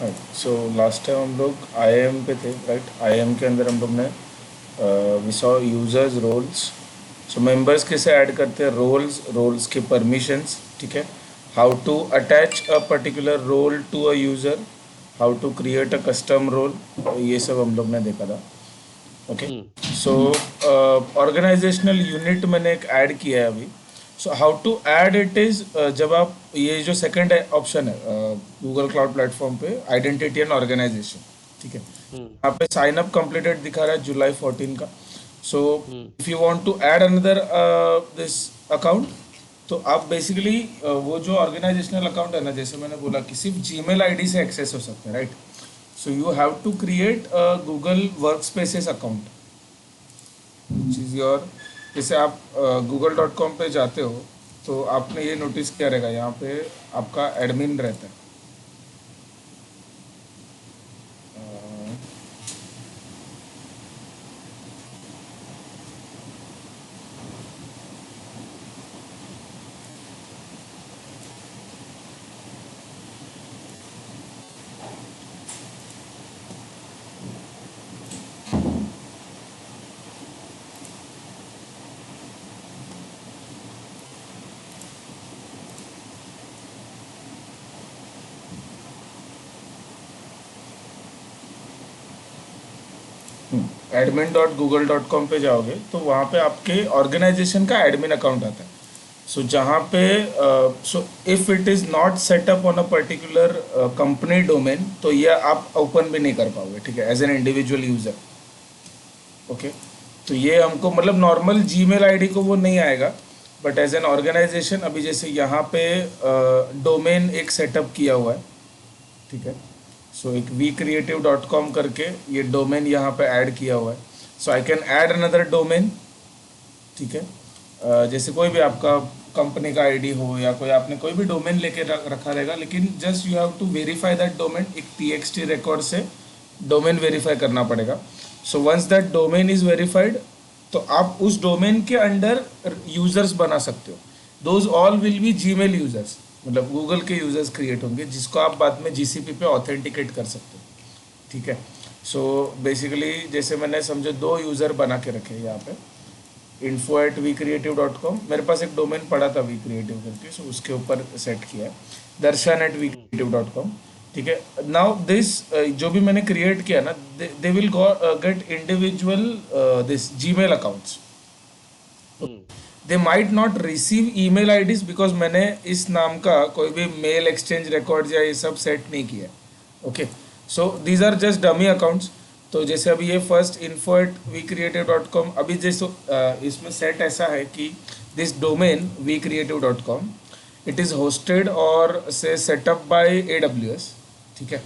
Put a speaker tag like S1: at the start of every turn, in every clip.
S1: Right. So last time हम लोग IM पे थे, राइट। आईएम के अंदर हम लोग ने we saw users roles. So members कैसे ऐड करते हैं, रोल्स, रोल्स के परमिशंस, ठीक है। How to attach a particular role to a user, how to create a custom role, ये सब हम लोग ने देखा था। Okay.
S2: Hmm.
S1: So organisational unit मैंने एक ऐड किया है अभी। So how to add it is, जब आप ये जो सेकंड ऑप्शन है गूगल क्लाउड प्लेटफॉर्म पे, आइडेंटिटी एंड ऑर्गेनाइजेशन, ठीक है।
S2: हम्म।
S1: यहाँ पे साइन अप कंप्लीटेड दिखा रहा है जुलाई 14 का। So
S2: hmm.
S1: If you want to add another this account, तो आप बेसिकली वो जो ऑर्गेनाइजेशनल अकाउंट है ना, जैसे मैंने बोला कि सिर्फ जीमेल आईडी से एक्सेस हो सकते हैं, right. So you have to create a Google work spaces account, चीज़ और जैसे आप google.com पे जाते हो, तो आपने ये नोटिस किया रहेगा, यहाँ पे आपका एडमिन रहता है। admin.google.com पे जाओगे तो वहाँ पे आपके ऑर्गेनाइजेशन का एडमिन अकाउंट आता है। सो जहाँ पे so if it is not set up on a particular company domain, तो ये आप ओपन भी नहीं कर पाओगे, ठीक है, as an individual user. Okay. तो ये हमको मतलब नॉर्मल जीमेल आईडी को वो नहीं आएगा, बट एज एन ऑर्गेनाइजेशन अभी जैसे यहाँ पे डोमेन एक सेटअप किया हुआ है, ठीक है। सो एक vcreative.com करके ये डोमेन यहाँ पे ऐड किया हुआ है। So I can add another domain, ठीक है। जैसे कोई भी आपका कंपनी का आईडी हो या कोई आपने कोई भी डोमेन लेके रखा रहेगा, लेकिन just you have to verify that domain, एक txt रिकॉर्ड से डोमेन वेरीफाई करना पड़ेगा। So once that domain is verified, तो आप उस डोमेन के अंडर यूजर्स बना सकते हो। Those all will be Gmail users, मतलब गूगल के यूजर्स क्रिएट होंगे जिसको आप बाद में जीसीपी पे ऑथेंटिकेट कर सकते हो, ठीक है। सो बेसिकली जैसे मैंने समझो दो यूज़र बना के रखे हैं यहाँ पे, info@vcreative.com, मेरे पास एक डोमेन पड़ा था वी क्रिएटिव करके, सो उसके ऊपर सेट किया है Darshan at V
S2: hmm.
S1: Creative dot com, ठीक है। नाउ दिस जो भी मैंने क्रिएट किया ना, they will get individual this Gmail accounts.
S2: Hmm.
S1: They might not receive email IDs because मैंने इस नाम का कोई भी मेल एक्सचेंज रिकॉर्ड या ये सब सेट नहीं किया। Okay. So these are just dummy accounts. तो जैसे अभी ये फर्स्ट info@vcreative.com, अभी जैसे इसमें सेट ऐसा है कि this domain vcreative.com, it is hosted और से सेटअप बाय AWS, ठीक है।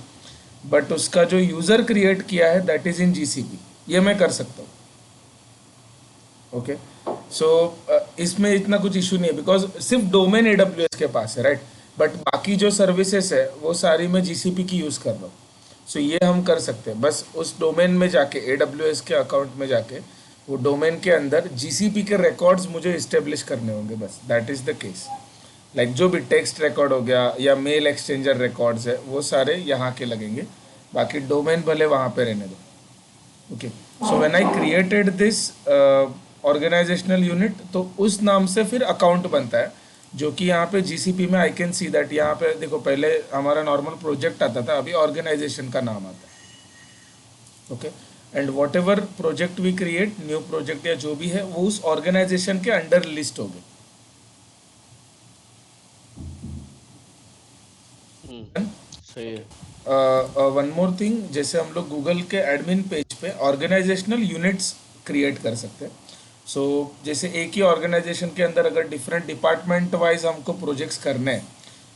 S1: बट उसका जो यूज़र क्रिएट किया है दैट इज़ इन GCP, ये मैं कर सकता हूँ। ओके। सो इसमें इतना कुछ इशू नहीं है बिकॉज सिर्फ डोमेन AWS के पास है, राइट। बट बाकी जो सर्विसेज है वो सारी मैं GCP की यूज़ कर रहा हूँ। सो ये हम कर सकते हैं, बस उस डोमेन में जाके AWS के अकाउंट में जाके वो डोमेन के अंदर GCP के रिकॉर्ड्स मुझे इस्टेब्लिश करने होंगे, बस that is the case. Like जो भी टेक्स्ट रिकॉर्ड हो गया या मेल एक्सचेंजर रिकॉर्ड्स है वो सारे यहाँ के लगेंगे, बाकी डोमेन भले वहाँ पे रहने दो। Okay. So when I created this organisational unit, तो उस नाम से फिर अकाउंट बनता है, जो कि यहाँ पे जीसीपी में आई कैन सी दैट, यहाँ पे देखो पहले हमारा नॉर्मल प्रोजेक्ट आता था, अभी ऑर्गेनाइजेशन का नाम आता है। Okay. And whatever project we create, new project या जो भी है, वो उस ऑर्गेनाइजेशन के अंडर लिस्ट होगी।
S2: हम्म। सही है।
S1: वन मोर थिंग, जैसे हम लोग गूगल के एडमिन पेज पे ऑर्गेनाइजेशनल यूनिट्स क्रिएट कर सकते हैं। सो जैसे एक ही ऑर्गेनाइजेशन के अंदर अगर डिफरेंट डिपार्टमेंट वाइज हमको प्रोजेक्ट्स करने हैं,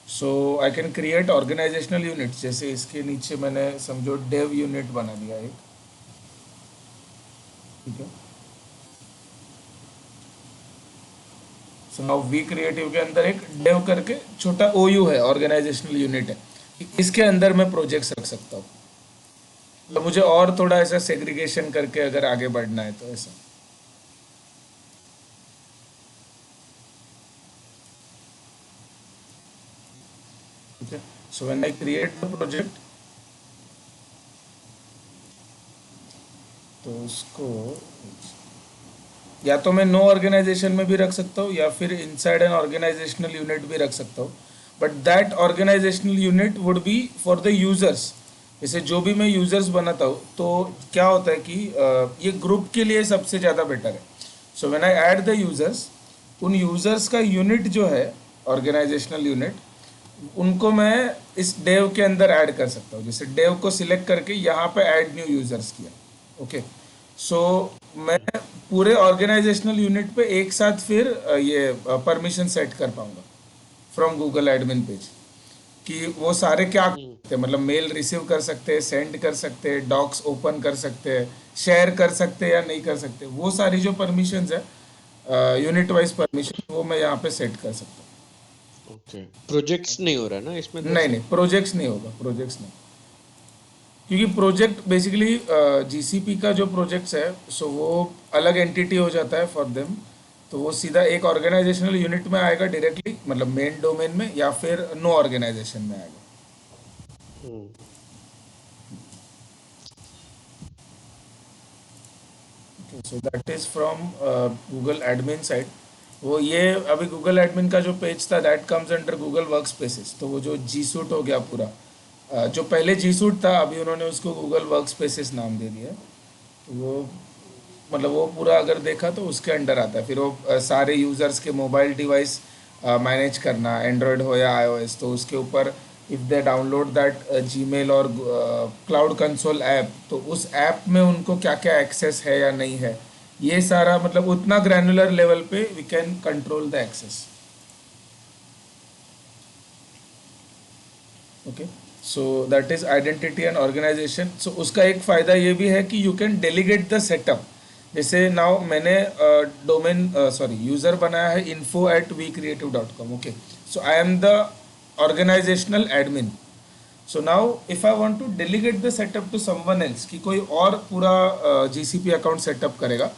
S1: so I can create organisational units. जैसे इसके नीचे मैंने समझो डेव यूनिट बना दिया एक, ठीक है। सो नाउ वी क्रिएटिव के अंदर एक डेव करके छोटा OU है, ऑर्गेनाइजेशनल यूनिट है, इसके अंदर मैं प्रोजेक्ट्स रख सकता हूँ। तो मुझे और थोड़ा ऐसा सेग्रीगेशन करके अगर आगे बढ़ना है तो ऐसा, ठीक है। सो when I create the project, तो उसको या तो मैं नो ऑर्गेनाइजेशन में भी रख सकता हूँ या फिर इनसाइड एन ऑर्गेनाइजेशनल यूनिट भी रख सकता हूँ, but that organisational unit would be for the users. जैसे जो भी मैं यूजर्स बनाता हूँ तो क्या होता है कि ये ग्रुप के लिए सबसे ज़्यादा बेटर है। सो when I add the users, उन यूजर्स का यूनिट जो है ऑर्गेनाइजेशनल यूनिट, उनको मैं इस डेव के अंदर ऐड कर सकता हूँ। जैसे डेव को सिलेक्ट करके यहाँ पे ऐड न्यू यूजर्स किया, ओके। सो मैं पूरे ऑर्गेनाइजेशनल यूनिट पे एक साथ फिर ये परमिशन सेट कर पाऊंगा फ्रॉम गूगल एडमिन पेज, कि वो सारे क्या कर सकते हैं, मतलब मेल रिसीव कर सकते हैं, सेंड कर सकते हैं, डॉक्स ओपन कर सकते हैं, शेयर कर सकते हैं या नहीं कर सकते, वो सारी जो परमिशंस है यूनिट वाइज परमिशन, वो मैं यहाँ पे सेट कर सकता
S2: ओके, प्रोजेक्ट्स नहीं हो रहा है ना इसमें
S1: हूँ। नहीं
S2: दरअसल?
S1: नहीं, प्रोजेक्ट्स नहीं होगा, प्रोजेक्ट्स नहीं, क्योंकि प्रोजेक्ट बेसिकली जीसीपी का जो प्रोजेक्ट्स है, सो वो अलग एंटिटी हो जाता है फॉर देम। तो वो सीधा एक ऑर्गेनाइजेशनल यूनिट में आएगा डायरेक्टली, मतलब मेन डोमेन में, या फिर नो ऑर्गेनाइजेशन में आएगा।
S2: Hmm,
S1: so that is from Google admin side. वो ये अभी गूगल एडमिन का जो पेज था that comes under Google work spaces. तो वो जो जी सूट हो गया पूरा, जो पहले जी सूट था अभी उन्होंने उसको गूगल वर्क स्पेसिस नाम दे दिया। तो वो मतलब वो पूरा अगर देखा तो उसके अंडर आता है। फिर वो सारे यूज़र्स के मोबाइल डिवाइस मैनेज करना, एंड्रॉयड हो या आईओएस, तो उसके ऊपर if they download that Gmail और क्लाउड कंसोल ऐप, तो उस ऐप में उनको क्या क्या एक्सेस है या नहीं है, ये सारा मतलब उतना ग्रैनुलर लेवल पे we can control the access. Okay, so that is identity and organisation. So उसका एक फ़ायदा ये भी है कि you can delegate the setup. जैसे नाउ मैंने डोमेन सॉरी यूज़र बनाया है info@vcreative.com, okay. So I am the organisational admin. So now if I want to delegate the setup to someone else, कि कोई और पूरा जीसीपी अकाउंट सेटअप करेगा,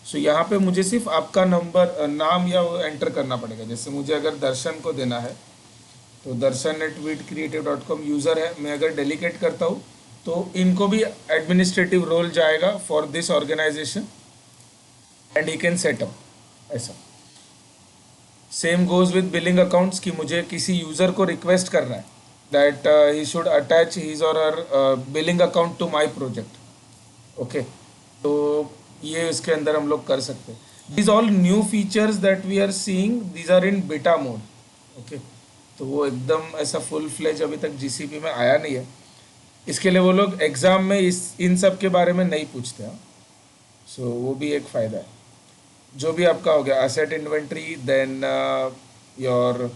S1: सो यहाँ पे मुझे सिर्फ आपका नंबर नाम या वो एंटर करना पड़ेगा। जैसे मुझे अगर दर्शन को देना है, तो darshan@vidcreative.com यूज़र है, मैं अगर डेलीगेट करता हूँ तो इनको भी एडमिनिस्ट्रेटिव रोल जाएगा for this organisation and he can setup, ऐसा। Same goes with billing accounts, कि मुझे किसी यूज़र को रिक्वेस्ट करना है that he should attach his और her billing account to my project, okay. तो ये इसके अंदर हम लोग कर सकते हैं। These all new features that we are seeing, these are in beta mode, okay. तो वो एकदम ऐसा फुल फ्लेज अभी तक जीसीपी में आया नहीं है। इसके लिए वो लोग एग्ज़ाम में इस इन सब के बारे में नहीं पूछते हैं। सो वो भी एक फ़ायदा है। जो भी आपका हो गया asset inventory, then your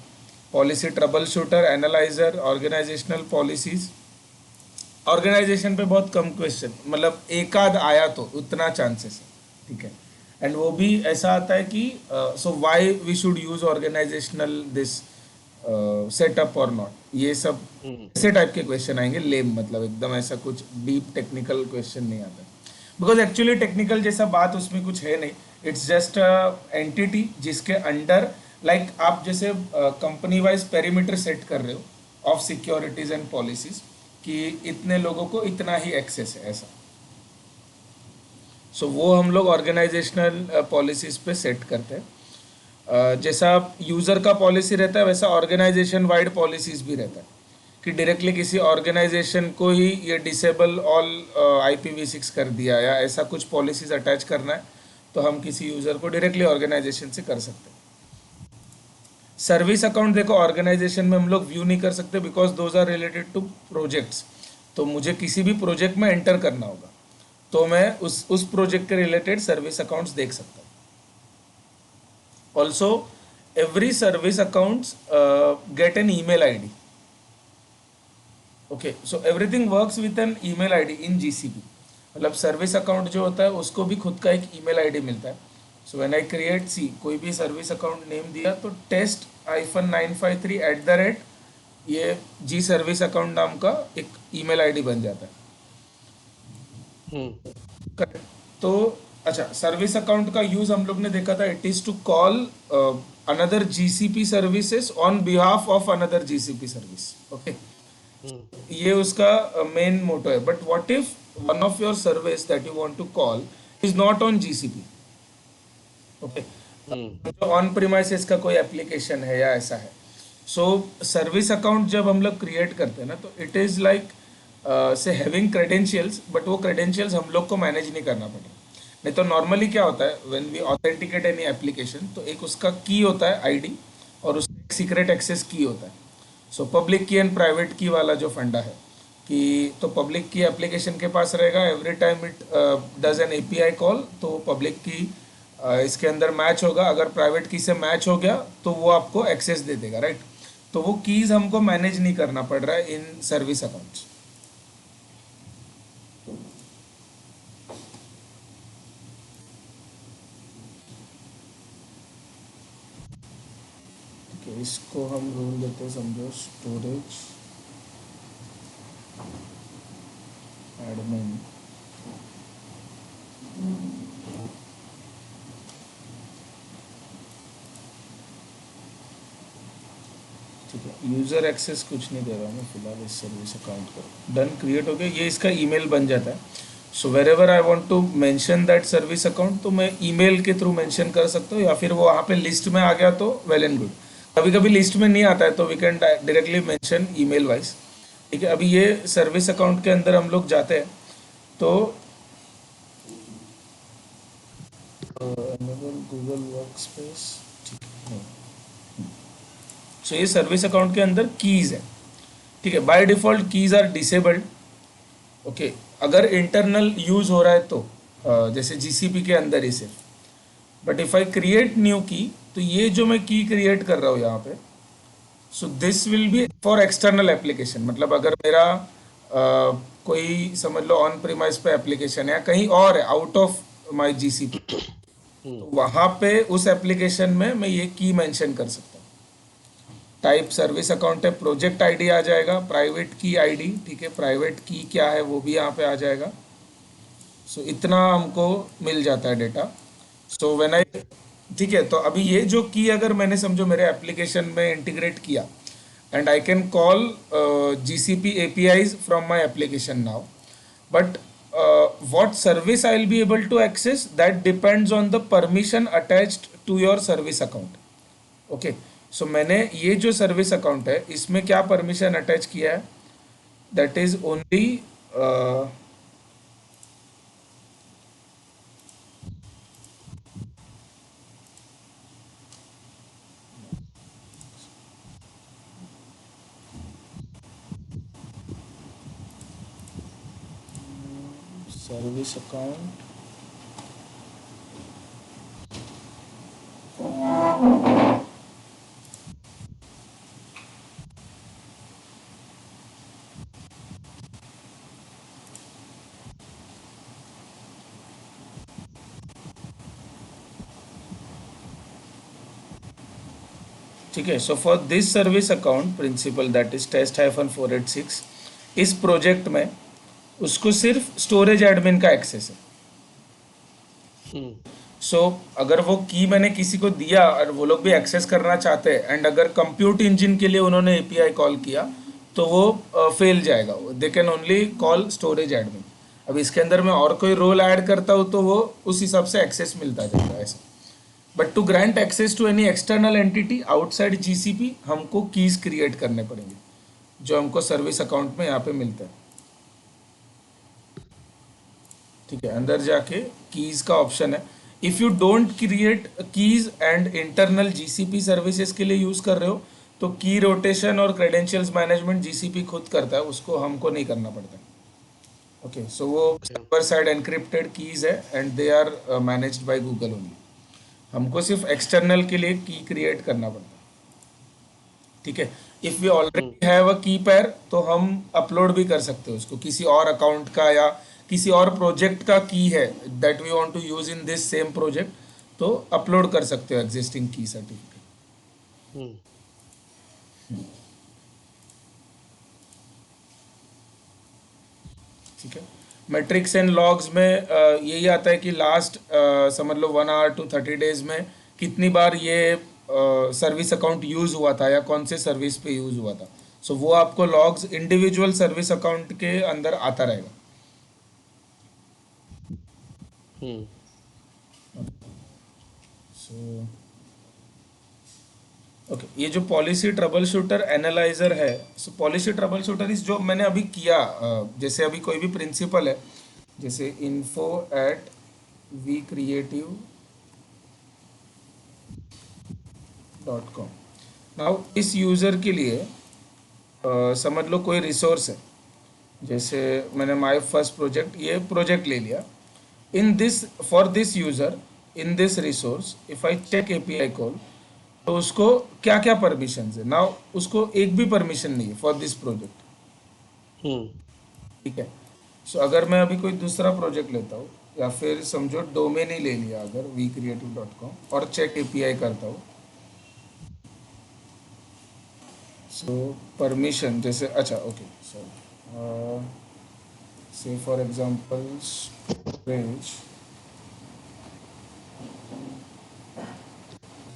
S1: policy troubleshooter, analyser, organisational policies. Organisation पे बहुत कम क्वेश्चन, मतलब एक आध आया तो उतना चांसेस है, ठीक है। एंड वो भी ऐसा आता है कि so why we should use organisational this setup और नॉट, ये सब
S2: हम्म,
S1: ऐसे टाइप के क्वेश्चन आएंगे लेम, मतलब एकदम ऐसा कुछ डीप टेक्निकल क्वेश्चन नहीं आता, बिकॉज एक्चुअली टेक्निकल जैसा बात उसमें कुछ है नहीं। इट्स जस्ट एंटिटी जिसके अंडर, लाइक आप जैसे कंपनी वाइज पेरीमीटर सेट कर रहे हो ऑफ सिक्योरिटीज एंड पॉलिसीज, कि इतने लोगों को इतना ही एक्सेस है, ऐसा। सो वो हम लोग ऑर्गेनाइजेशनल पॉलिसीज पे सेट करते हैं। जैसा यूज़र का पॉलिसी रहता है वैसा ऑर्गेनाइजेशन वाइड पॉलिसीज भी रहता है, कि डायरेक्टली किसी ऑर्गेनाइजेशन को ही ये डिसेबल ऑल IPv6 कर दिया या ऐसा कुछ पॉलिसीज अटैच करना है, तो हम किसी यूज़र को डायरेक्टली ऑर्गेनाइजेशन से कर सकते हैं। सर्विस अकाउंट देखो ऑर्गेनाइजेशन में हम लोग व्यू नहीं कर सकते, because those are related to projects. तो मुझे किसी भी प्रोजेक्ट में एंटर करना होगा, तो मैं उस प्रोजेक्ट के रिलेटेड सर्विस अकाउंट्स देख सकता हूँ। Also every service accounts get an email ID, okay. So everything works with an email ID in GCP। मतलब सर्विस अकाउंट जो होता है उसको भी खुद का एक ईमेल ID मिलता है। सो व्हेन आई क्रिएट सी कोई भी सर्विस अकाउंट नेम दिया, तो test-953 ये जी सर्विस अकाउंट नाम का एक ईमेल ID बन जाता है,
S2: हम्म,
S1: करेक्ट। तो अच्छा, सर्विस अकाउंट का यूज हम लोग ने देखा था, it is to call another GCP services on behalf of another GCP service, okay.
S2: Hmm,
S1: ये उसका मेन मोटो है। But what if one of your service that you want to call is not on GCP. Okay,
S2: hmm
S1: जो on premises का कोई application है या ऐसा है, सो सर्विस अकाउंट जब हम लोग क्रिएट करते हैं ना, तो इट इज़ लाइक से हैविंग क्रेडेंशियल्स, बट वो क्रेडेंशियल्स हम लोग को मैनेज नहीं करना पड़ता। नहीं तो नॉर्मली क्या होता है, when we authenticate any application, तो एक उसका की होता है आईडी, और उसका एक सीक्रेट एक्सेस की होता है। सो पब्लिक की एंड प्राइवेट की वाला जो फंडा है कि तो पब्लिक की एप्लीकेशन के पास रहेगा, every time it does N API call, तो पब्लिक की इसके अंदर मैच होगा, अगर प्राइवेट की से मैच हो गया तो वो आपको एक्सेस दे देगा, राइट। तो वो कीज हमको मैनेज नहीं करना पड़ रहा है इन सर्विस अकाउंट्स। ठीक है, इसको हम रूल देते हैं, समझो, स्टोरेज एडमिन। ठीक है, यूज़र एक्सेस कुछ नहीं दे रहा हूँ मैं फिलहाल इस सर्विस अकाउंट को। डन, क्रिएट हो गया, ये इसका ईमेल बन जाता है। So wherever I want to mention that service account, तो मैं ईमेल के थ्रू मेंशन कर सकता हूँ, या फिर वो वहाँ पे लिस्ट में आ गया तो वेल एंड गुड। कभी कभी लिस्ट में नहीं आता है तो we can directly mention email wise. ठीक है, अभी ये सर्विस अकाउंट के अंदर हम लोग जाते हैं, तो गूगल वर्क स्पेस, ठीक है। सो ये सर्विस अकाउंट के अंदर कीज है। ठीक है, by default keys are disabled. Okay, अगर इंटरनल यूज हो रहा है तो जैसे जीसीपी के अंदर ही सिर्फ, but if I create new की, तो ये जो मैं की क्रिएट कर रहा हूँ यहाँ पे, so this will be for external application. मतलब अगर मेरा कोई समझ लो ऑन प्रीमाइस पे एप्लीकेशन है या कहीं और है आउट ऑफ माय जीसीपी,
S2: हम्म
S1: तो वहाँ पे उस एप्लीकेशन में मैं ये की मेंशन कर सकता हूँ। टाइप सर्विस अकाउंट है, प्रोजेक्ट आईडी आ जाएगा, प्राइवेट की आईडी, ठीक है, प्राइवेट की क्या है वो भी यहाँ पे आ जाएगा। सो इतना हमको मिल जाता है डेटा। सो व्हेन आई, ठीक है, तो अभी ये जो की अगर मैंने समझो मेरे एप्लीकेशन में इंटीग्रेट किया, and I can call GCP APIs from my application now, but what service I will be able to access, that depends on the permission attached to your service account. Okay, so मैंने ये जो service account है इसमें क्या permission attach किया है, that is only service account. ठीक है, so for this service account principal that is test-486, इस प्रोजेक्ट में उसको सिर्फ स्टोरेज एडमिन का एक्सेस है।
S2: हम्म
S1: सो अगर वो की मैंने किसी को दिया और वो लोग भी एक्सेस करना चाहते हैं, एंड अगर कंप्यूट इंजन के लिए उन्होंने एपीआई कॉल किया, तो वो फेल जाएगा, they can only call storage admin. अब इसके अंदर मैं और कोई रोल ऐड करता हूँ तो वो उस हिसाब से एक्सेस मिलता जाएगा ऐसा। But to grant access to any external entity outside GCP, हमको कीज क्रिएट करने पड़ेंगे जो हमको सर्विस अकाउंट में यहाँ पे मिलता है। ठीक है, अंदर जाके कीज का ऑप्शन है। If you don't create keys and internal GCP services के लिए यूज़ कर रहे हो, तो की रोटेशन और क्रेडेंशियल्स मैनेजमेंट जीसीपी खुद करता है, उसको हमको नहीं करना पड़ता। ओके, सो वो
S2: okay
S1: server side encrypted keys है and they are managed by Google only. हमको सिर्फ एक्सटर्नल के लिए की क्रिएट करना पड़ता है। ठीक है, if we
S2: hmm
S1: already have a key pair, तो हम अपलोड भी कर सकते हो उसको किसी और अकाउंट का, या किसी और प्रोजेक्ट का की है that we want to use in this same project, तो अपलोड कर सकते हो एग्जिस्टिंग की सर्टिफिकेट।
S2: हम्म
S1: ठीक है, मेट्रिक्स एंड लॉग्स में यही आता है कि लास्ट समझ लो 1 आवर to 30 days में कितनी बार ये सर्विस अकाउंट यूज़ हुआ था या कौन से सर्विस पे यूज़ हुआ था। सो वो आपको लॉग्स इंडिविजुअल सर्विस अकाउंट के अंदर आता रहेगा।
S2: हम्म
S1: सो ओके, ये जो पॉलिसी ट्रबल शूटर एनालाइजर है, सो पॉलिसी ट्रबल शूटर इस जो मैंने अभी किया, जैसे अभी कोई भी प्रिंसिपल है, जैसे info@vcreative.com। नाउ इस यूज़र के लिए समझ लो कोई रिसोर्स है, जैसे मैंने माय फर्स्ट प्रोजेक्ट ये प्रोजेक्ट ले लिया। In this for this user in this resource if I check API call, तो उसको क्या क्या परमिशन है नाउ, उसको एक भी परमिशन नहीं है फॉर दिस प्रोजेक्ट।
S2: हम्म
S1: ठीक है। सो अगर मैं अभी कोई दूसरा प्रोजेक्ट लेता हूँ, या फिर समझो डोमेन ही ले लिया अगर vcreative.com और चेक एपीआई करता हूँ, सो परमिशन जैसे अच्छा okay sorry, say for example storage,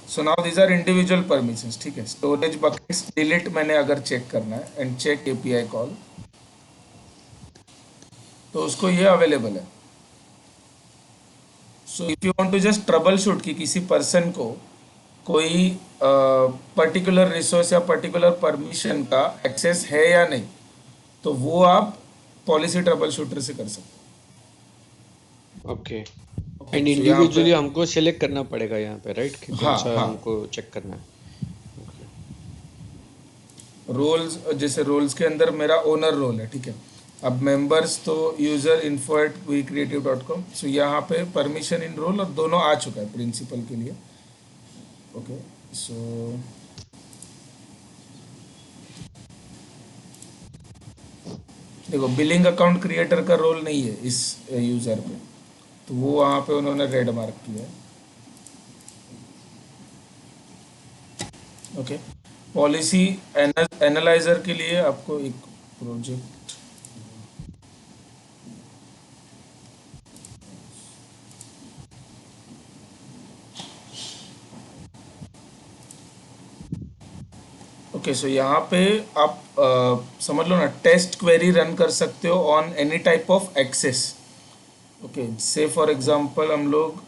S1: so now these are individual permissions. ठीक है, स्टोरेज बकेट्स डिलीट मैंने अगर चेक करना है एंड चेक एपीआई कॉल, तो उसको ये अवेलेबल है। So if you want to just troubleshoot कि किसी पर्सन को कोई पर्टिकुलर रिसोर्स या पर्टिकुलर परमिशन का एक्सेस है या नहीं, तो वो आप पॉलिसी ट्रबल शूटर से कर सकते
S2: ओके।
S1: हो। ओके,
S2: एंड
S1: सो यहाँ पे
S2: इंडिविजुअली हमको सेलेक्ट करना पड़ेगा यहाँ पे, राइट, कि कौन
S1: हाँ
S2: सा
S1: हाँ,
S2: हमको चेक करना है। ओके।
S1: रोल्स जैसे रोल्स के अंदर मेरा ओनर रोल है। ठीक है, अब मेंबर्स तो user info at we creative dot com, so यहाँ पे परमिशन इन रोल और दोनों आ चुका है प्रिंसिपल के लिए। ओके, सो देखो बिलिंग अकाउंट क्रिएटर का रोल नहीं है इस यूजर पे, तो वो वहाँ पे उन्होंने रेड मार्क किया है। ओके, पॉलिसी एनालाइजर के लिए आपको एक प्रोजेक्ट, ओके सो यहाँ पे आप समझ लो ना, टेस्ट क्वेरी रन कर सकते हो on any type of access. Okay, say for example हम लोग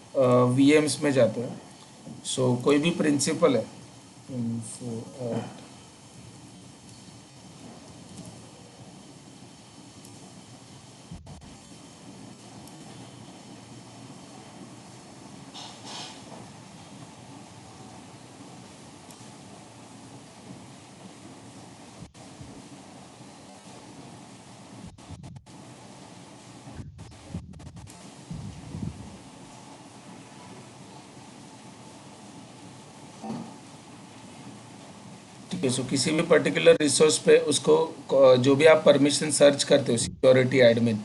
S1: वीएम्स में जाते हैं, सो कोई भी प्रिंसिपल है, info ठीक है, सो किसी भी पर्टिकुलर रिसोर्स पे उसको जो भी आप परमिशन सर्च करते हो सिक्योरिटी एडमिन,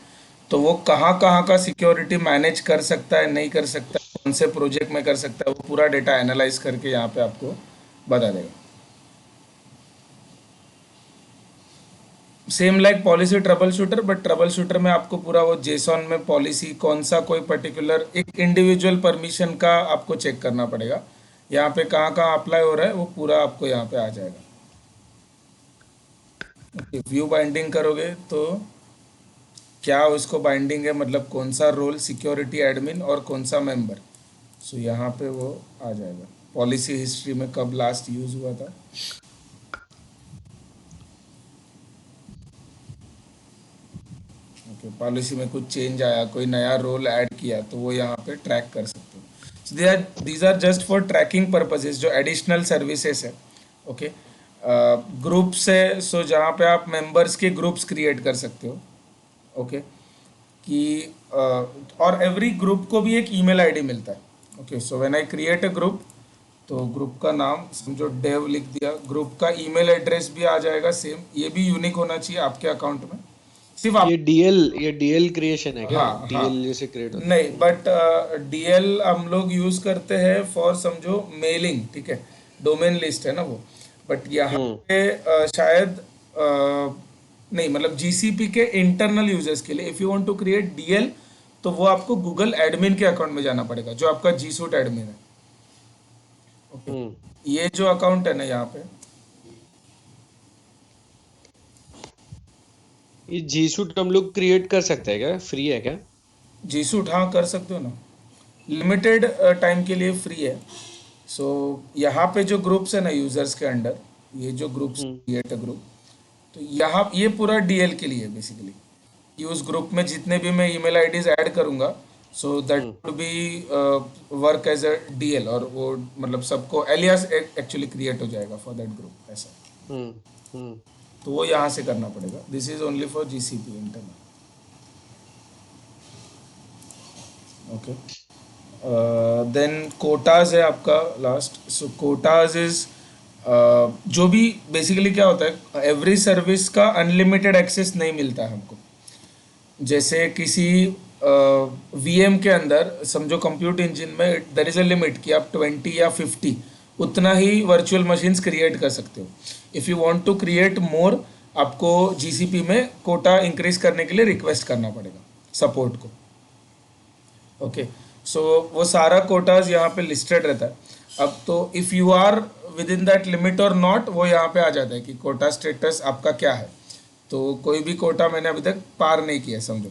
S1: तो वो कहाँ कहाँ का सिक्योरिटी मैनेज कर सकता है, नहीं कर सकता है, कौन से प्रोजेक्ट में कर सकता है, वो पूरा डेटा एनालाइज करके यहाँ पे आपको बता देगा। Same like policy trouble shooter, but trouble shooter में आपको पूरा वो जेसॉन में पॉलिसी कौन सा कोई पर्टिकुलर एक इंडिविजुअल परमिशन का आपको चेक करना पड़ेगा, यहाँ पे कहाँ कहाँ अप्लाई हो रहा है वो पूरा आपको यहाँ पे आ जाएगा। ओके, व्यू बाइंडिंग करोगे तो क्या उसको बाइंडिंग है, मतलब कौन सा रोल सिक्योरिटी एडमिन और कौन सा मेंबर, सो यहाँ पे वो आ जाएगा। पॉलिसी हिस्ट्री में कब लास्ट यूज हुआ था, ओके पॉलिसी में कुछ चेंज आया, कोई नया रोल ऐड किया, तो वो यहाँ पे ट्रैक कर सकते हो। So these are just for tracking purposes, जो एडिशनल सर्विसेज है। ओके, ग्रुप्स है, सो जहाँ पे आप मेंबर्स के ग्रुप्स क्रिएट कर सकते हो। ओके, कि और एवरी ग्रुप को भी एक ईमेल आईडी मिलता है। Okay, so when I create a group, तो ग्रुप का नाम समझो डेव लिख दिया, ग्रुप का ईमेल एड्रेस भी आ जाएगा सेम, ये भी यूनिक होना चाहिए आपके अकाउंट में, सिर्फ आप।
S2: ये डीएल क्रिएशन है क्या?
S1: हाँ हाँ,
S2: डीएल जैसे क्रिएट होता
S1: नहीं
S2: है।
S1: बट डीएल हम लोग यूज करते हैं फॉर समझो मेलिंग। ठीक है, डोमेन लिस्ट है ना वो, बट यहाँ
S2: हम्म
S1: पे शायद नहीं, मतलब जीसीपी के इंटरनल यूजर्स के लिए if you want to create DL, तो वो आपको गूगल एडमिन के अकाउंट में जाना पड़ेगा, जो आपका जी सूट एडमिन है। ओके,
S2: हम्म
S1: ये जो अकाउंट है ना यहाँ पे,
S2: ये जी सूट हम लोग क्रिएट कर सकते हैं क्या? फ्री है क्या?
S1: जी सूट हाँ कर सकते हो ना, लिमिटेड टाइम के लिए फ्री है। सो यहाँ पे जो ग्रुप्स है ना यूजर्स के अंडर, ये जो groups
S2: hmm
S1: create a group, तो यहाँ ये पूरा डीएल के लिए बेसिकली, कि उस ग्रुप में जितने भी मैं ईमेल आईडीज ऐड करूँगा, so that
S2: hmm
S1: would be work as a DL, और वो मतलब सबको एलियास एक्चुअली क्रिएट हो जाएगा फॉर दैट ग्रुप ऐसा।
S2: हम्म हम्म
S1: तो वो यहाँ से करना पड़ेगा, this is only for GCP internal. Okay, then quotas है आपका लास्ट। सो कोटाज इज जो भी बेसिकली क्या होता है, एवरी सर्विस का अनलिमिटेड एक्सेस नहीं मिलता है हमको। जैसे किसी वीएम के अंदर समझो, कंप्यूट इंजन में देर इज अ लिमिट कि आप 20 या 50 उतना ही वर्चुअल मशीन्स क्रिएट कर सकते हो। If you want to create more, आपको जीसीपी में कोटा इंक्रीज करने के लिए रिक्वेस्ट करना पड़ेगा सपोर्ट को। ओके, सो वो सारा कोटाज यहाँ पे लिस्टेड रहता है। अब तो if you are within that limit or not, वो यहाँ पे आ जाता है कि कोटा स्टेटस आपका क्या है। तो कोई भी कोटा मैंने अभी तक पार नहीं किया है समझो,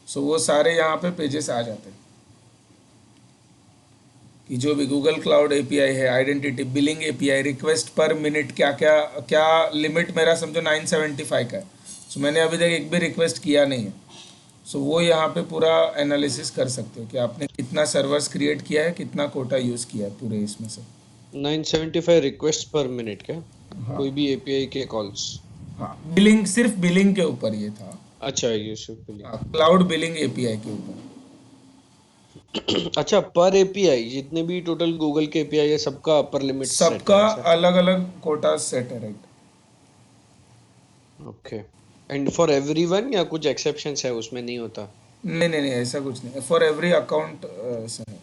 S1: सो वो सारे यहाँ पे पेजेस आ जाते हैं कि जो भी गूगल क्लाउड एपीआई है, आइडेंटिटी, बिलिंग एपीआई, रिक्वेस्ट पर मिनट, क्या क्या क्या लिमिट मेरा समझो 975 का है। सो मैंने अभी तक एक भी रिक्वेस्ट किया नहीं है। सो वो यहाँ पे पूरा एनालिसिस कर सकते हो कि आपने कितना सर्वर्स क्रिएट किया है, कितना कोटा यूज़ किया है पूरे इसमें से।
S2: 975 रिक्वेस्ट पर मिनट क्या?
S1: हाँ।
S2: कोई भी एपीआई के कॉल्स?
S1: हाँ, बिलिंग, सिर्फ बिलिंग के ऊपर ये था।
S2: अच्छा, ये सिर्फ
S1: हाँ,
S2: बिलिंग।
S1: क्लाउड बिलिंग एपीआई के ऊपर।
S2: अच्छा, पर एपीआई जितने भी टोटल गूगल के एपीआई है सबका अपर लिमिट सेट
S1: सबका
S2: है ऐसा?
S1: अलग अलग कोटा सेट है, right.
S2: Okay. And for everyone या कुछ एक्सेप्शंस है उसमें नहीं होता?
S1: नहीं नहीं नहीं, ऐसा कुछ नहीं, फॉर एवरी अकाउंट ऐसा है।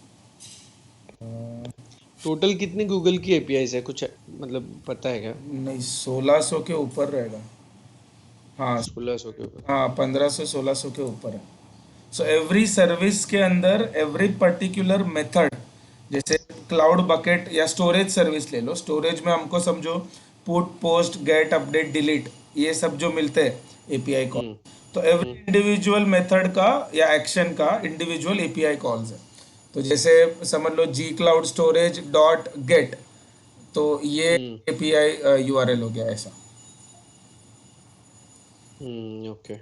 S2: टोटल कितनी गूगल की एपीआईज है कुछ मतलब पता है क्या?
S1: नहीं, 1600 के ऊपर रहेगा। हाँ।
S2: 1600 के ऊपर?
S1: हाँ, 1500 1600 के ऊपर है। सो एवरी सर्विस के अंदर एवरी पर्टिकुलर मेथड, जैसे क्लाउड बकेट या स्टोरेज सर्विस ले लो, स्टोरेज में हमको समझो put, post, get, update, delete, ये सब जो मिलते हैं एपीआई कॉल,
S2: हम्म
S1: तो एवरी
S2: हम्म
S1: इंडिविजुअल मेथड का या एक्शन का इंडिविजुअल एपीआई कॉल्स है। तो जैसे समझ लो जी क्लाउड स्टोरेज डॉट गेट, तो ये
S2: हम्म
S1: एपीआई यूआरएल हो गया ऐसा।
S2: Okay okay.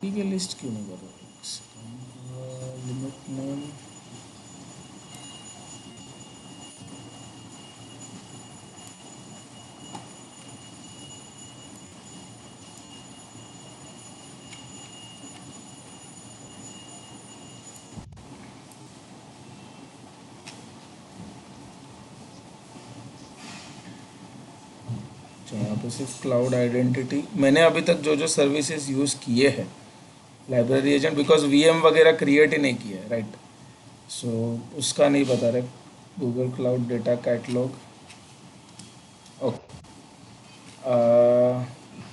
S1: ठीक है, लिस्ट क्यों नहीं कर रहा, लिमिट नेम। अच्छा, यहाँ पे सिर्फ क्लाउड आइडेंटिटी, मैंने अभी तक जो जो सर्विसेज यूज़ किए हैं, लाइब्रेरी एजेंट, बिकॉज वीएम वगैरह क्रिएट ही नहीं किया है, राइट। सो उसका नहीं बता रहे। Google cloud data catalogue, okay,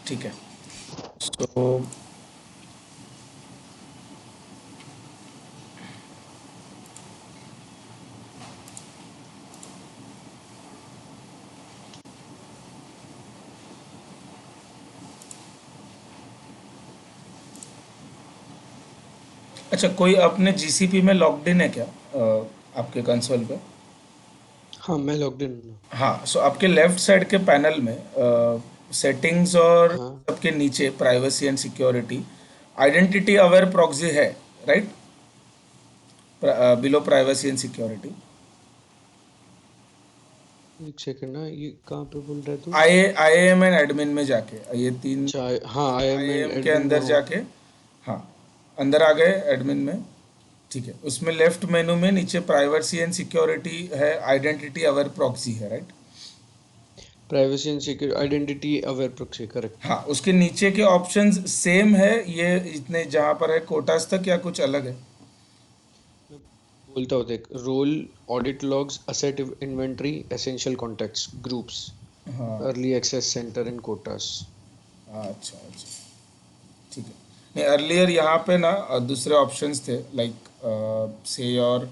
S1: ठीक है। सो अच्छा, कोई अपने जीसीपी में लॉग्ड इन है क्या आपके कंसोल पे?
S2: हाँ, मैं लॉग्ड इन हूँ।
S1: हाँ, सो आपके लेफ्ट साइड के पैनल में सेटिंग्स और
S2: हाँ
S1: सबके नीचे privacy and security, identity aware proxy है, right, below privacy and security.
S2: एक सेकंड ना, ये कहाँ पे बोल रहा है तू?
S1: आई एम एंड एडमिन में जाके, ये तीन,
S2: अच्छा, हाँ, आई एम
S1: आई एम के
S2: एडमिन में
S1: अंदर
S2: हूँ।
S1: जाके, हाँ, अंदर आ गए एडमिन में। ठीक है, उसमें लेफ्ट मेनू में नीचे प्राइवेसी एंड सिक्योरिटी है, आइडेंटिटी अवेयर प्रॉक्सी है, right.
S2: Privacy and security, identity aware proxy, correct.
S1: हाँ, उसके नीचे के ऑप्शंस सेम है ये इतने जहाँ पर है कोटास तक, या कुछ अलग है?
S2: मैं बोलता हूँ देख, role, audit logs, asset inventory, essential contacts, groups,
S1: हाँ।
S2: Early access center in quotas.
S1: अच्छा अच्छा, ठीक है। नहीं, अर्लियर यहाँ पे ना दूसरे ऑप्शंस थे, लाइक से योर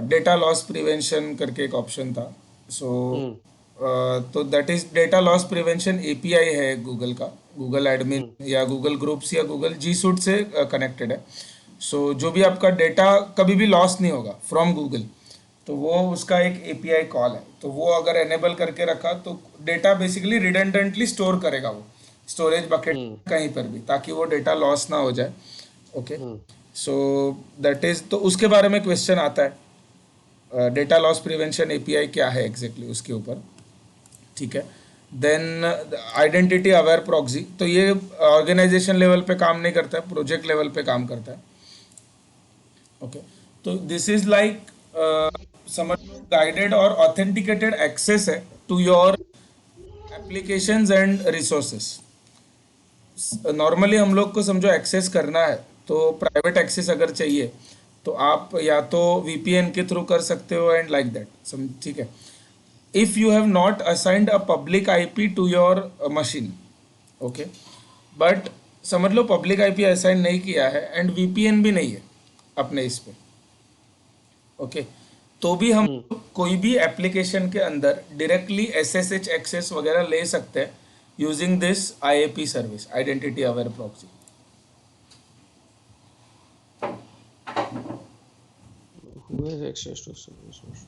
S1: डेटा लॉस प्रिवेंशन करके एक ऑप्शन था। सो
S2: हम्म
S1: तो that is data loss prevention API है गूगल का, गूगल एडमिन
S2: हम्म
S1: या गूगल ग्रुप्स या गूगल जी सूट से कनेक्टेड है। सो जो भी आपका डेटा कभी भी लॉस नहीं होगा फ्रॉम गूगल, तो वो उसका एक एपीआई कॉल है। तो वो अगर एनेबल करके रखा तो डेटा बेसिकली रिडंडेंटली स्टोर करेगा वो स्टोरेज बकेट
S2: हम्म
S1: कहीं पर भी, ताकि वो डेटा लॉस ना हो जाए। Okay,
S2: hmm
S1: so that is, तो उसके बारे में क्वेश्चन आता है, डेटा लॉस प्रिवेंशन एपीआई क्या है एग्जैक्टली उसके ऊपर। ठीक है, देन आइडेंटिटी अवेयर प्रॉक्सी, तो ये ऑर्गेनाइजेशन लेवल पे काम नहीं करता है, प्रोजेक्ट लेवल पे काम करता है। ओके, तो दिस इज लाइक, समझ लो गाइडेड और ऑथेंटिकेटेड एक्सेस है to your applications and resources. Normally हम लोग को समझो एक्सेस करना है, तो प्राइवेट एक्सेस अगर चाहिए तो आप या तो वीपीएन के थ्रू कर सकते हो एंड लाइक दैट सम, ठीक है। If you have not assigned a public IP to your machine, okay, but समझ लो पब्लिक आईपी असाइन नहीं किया है एंड वीपीएन भी नहीं है अपने इस पे, ओके, तो भी हम
S2: हम्म
S1: कोई भी एप्लीकेशन के अंदर डायरेक्टली एसएसएच एक्सेस वगैरह ले सकते हैं using this IAP service, identity aware proxy.
S2: who has access to service?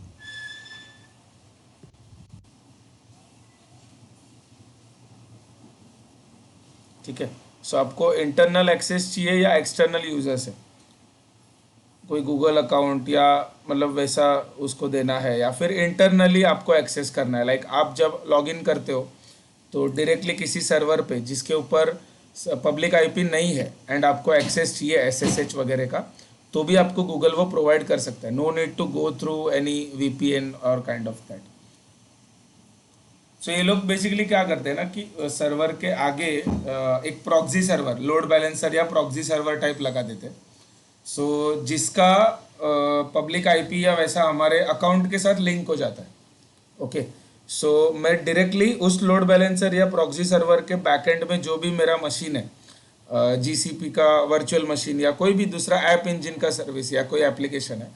S1: ठीक है, सो आपको इंटरनल एक्सेस चाहिए या एक्सटर्नल यूजर से कोई गूगल अकाउंट या मतलब वैसा उसको देना है, या फिर इंटरनली आपको एक्सेस करना है, लाइक आप जब लॉगिन करते हो तो डायरेक्टली किसी सर्वर पे जिसके ऊपर पब्लिक आईपी नहीं है एंड आपको एक्सेस चाहिए एसएसएच वगैरह का, तो भी आपको गूगल वो प्रोवाइड कर सकता है, no need to go through any VPN or kind of that. So ये लोग बेसिकली क्या करते हैं ना कि सर्वर के आगे एक प्रॉक्सी सर्वर, लोड बैलेंसर या प्रॉक्सी सर्वर टाइप लगा देते हैं। सो जिसका पब्लिक आईपी या वैसा हमारे अकाउंट के साथ लिंक हो जाता है। ओके, सो मैं डायरेक्टली उस लोड बैलेंसर या प्रॉक्सी सर्वर के बैकएंड में जो भी मेरा मशीन है, जीसीपी का वर्चुअल मशीन या कोई भी दूसरा ऐप इंजन का सर्विस या कोई एप्लीकेशन है,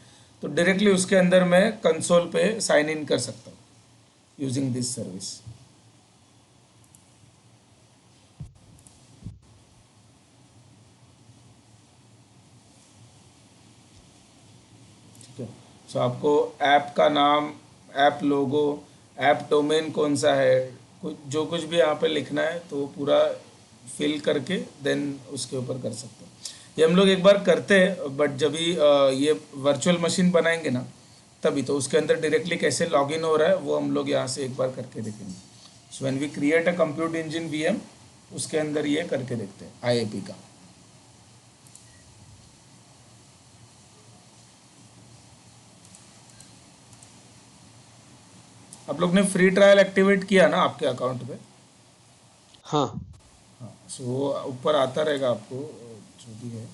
S1: तो डायरेक्टली उसके अंदर मैं कंसोल पे साइन इन कर सकता हूँ यूजिंग दिस सर्विस। ठीक है, सो आपको ऐप का नाम, ऐप लोगो, ऐप डोमेन कौन सा है, कुछ जो कुछ भी यहाँ पे लिखना है तो वो पूरा फिल करके देन उसके ऊपर कर सकते हैं। ये हम लोग एक बार करते हैं, बट जब भी ये वर्चुअल मशीन बनाएंगे ना, तभी तो उसके अंदर डायरेक्टली कैसे लॉगिन हो रहा है वो हम लोग यहाँ से एक बार करके देखेंगे। So when we create a compute engine VM, उसके अंदर ये करके देखते हैं आईएपी का। आप लोग ने फ्री ट्रायल एक्टिवेट किया ना आपके अकाउंट पे?
S2: हाँ
S1: हाँ, सो वो ऊपर आता रहेगा आपको जो भी है।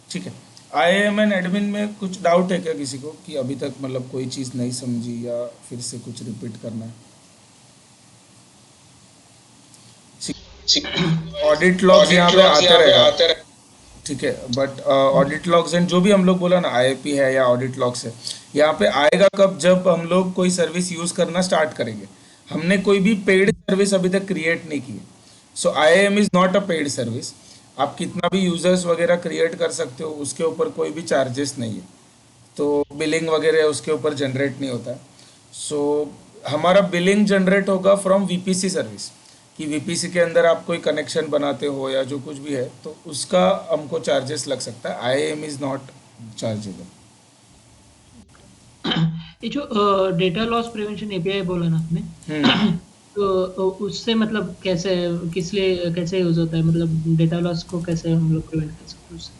S1: ठीक है, आईएमएन एडमिन में कुछ डाउट है क्या किसी को कि अभी तक मतलब कोई चीज़ नहीं समझी या फिर से कुछ रिपीट करना है? ऑडिट लॉग्स यहाँ
S3: ऑडिट
S1: पे
S3: लॉग्स
S1: आते
S3: यहाँ पे
S1: रहेगा,
S3: आते रहे।
S1: ठीक है, बट ऑडिट लॉग्स एंड जो भी हम लोग बोला ना आईएपी है या ऑडिट लॉग्स है, यहाँ पे आएगा कब, जब हम लोग कोई सर्विस यूज करना स्टार्ट करेंगे। हमने कोई भी पेड सर्विस अभी तक क्रिएट नहीं की है। So IAM is not a paid service. आप कितना भी यूजर्स वगैरह क्रिएट कर सकते हो, उसके ऊपर कोई भी चार्जेस नहीं है, तो बिलिंग वगैरह उसके ऊपर जनरेट नहीं होता है। सो हमारा बिलिंग जनरेट होगा फ्रॉम वीपीसी सर्विस, कि वीपीसी के अंदर आप कोई कनेक्शन बनाते हो या जो कुछ भी है तो उसका हमको चार्जेस लग सकता है। IAM is not chargeable.
S4: ये जो डेटा लॉस प्रिवेंशन एपीआई बोला ना आपने,
S1: हम्म,
S4: तो उससे मतलब कैसे, किस लिए, कैसे यूज होता है, मतलब डेटा लॉस को कैसे हम लोग प्रिवेंट कर सकते हैं उससे?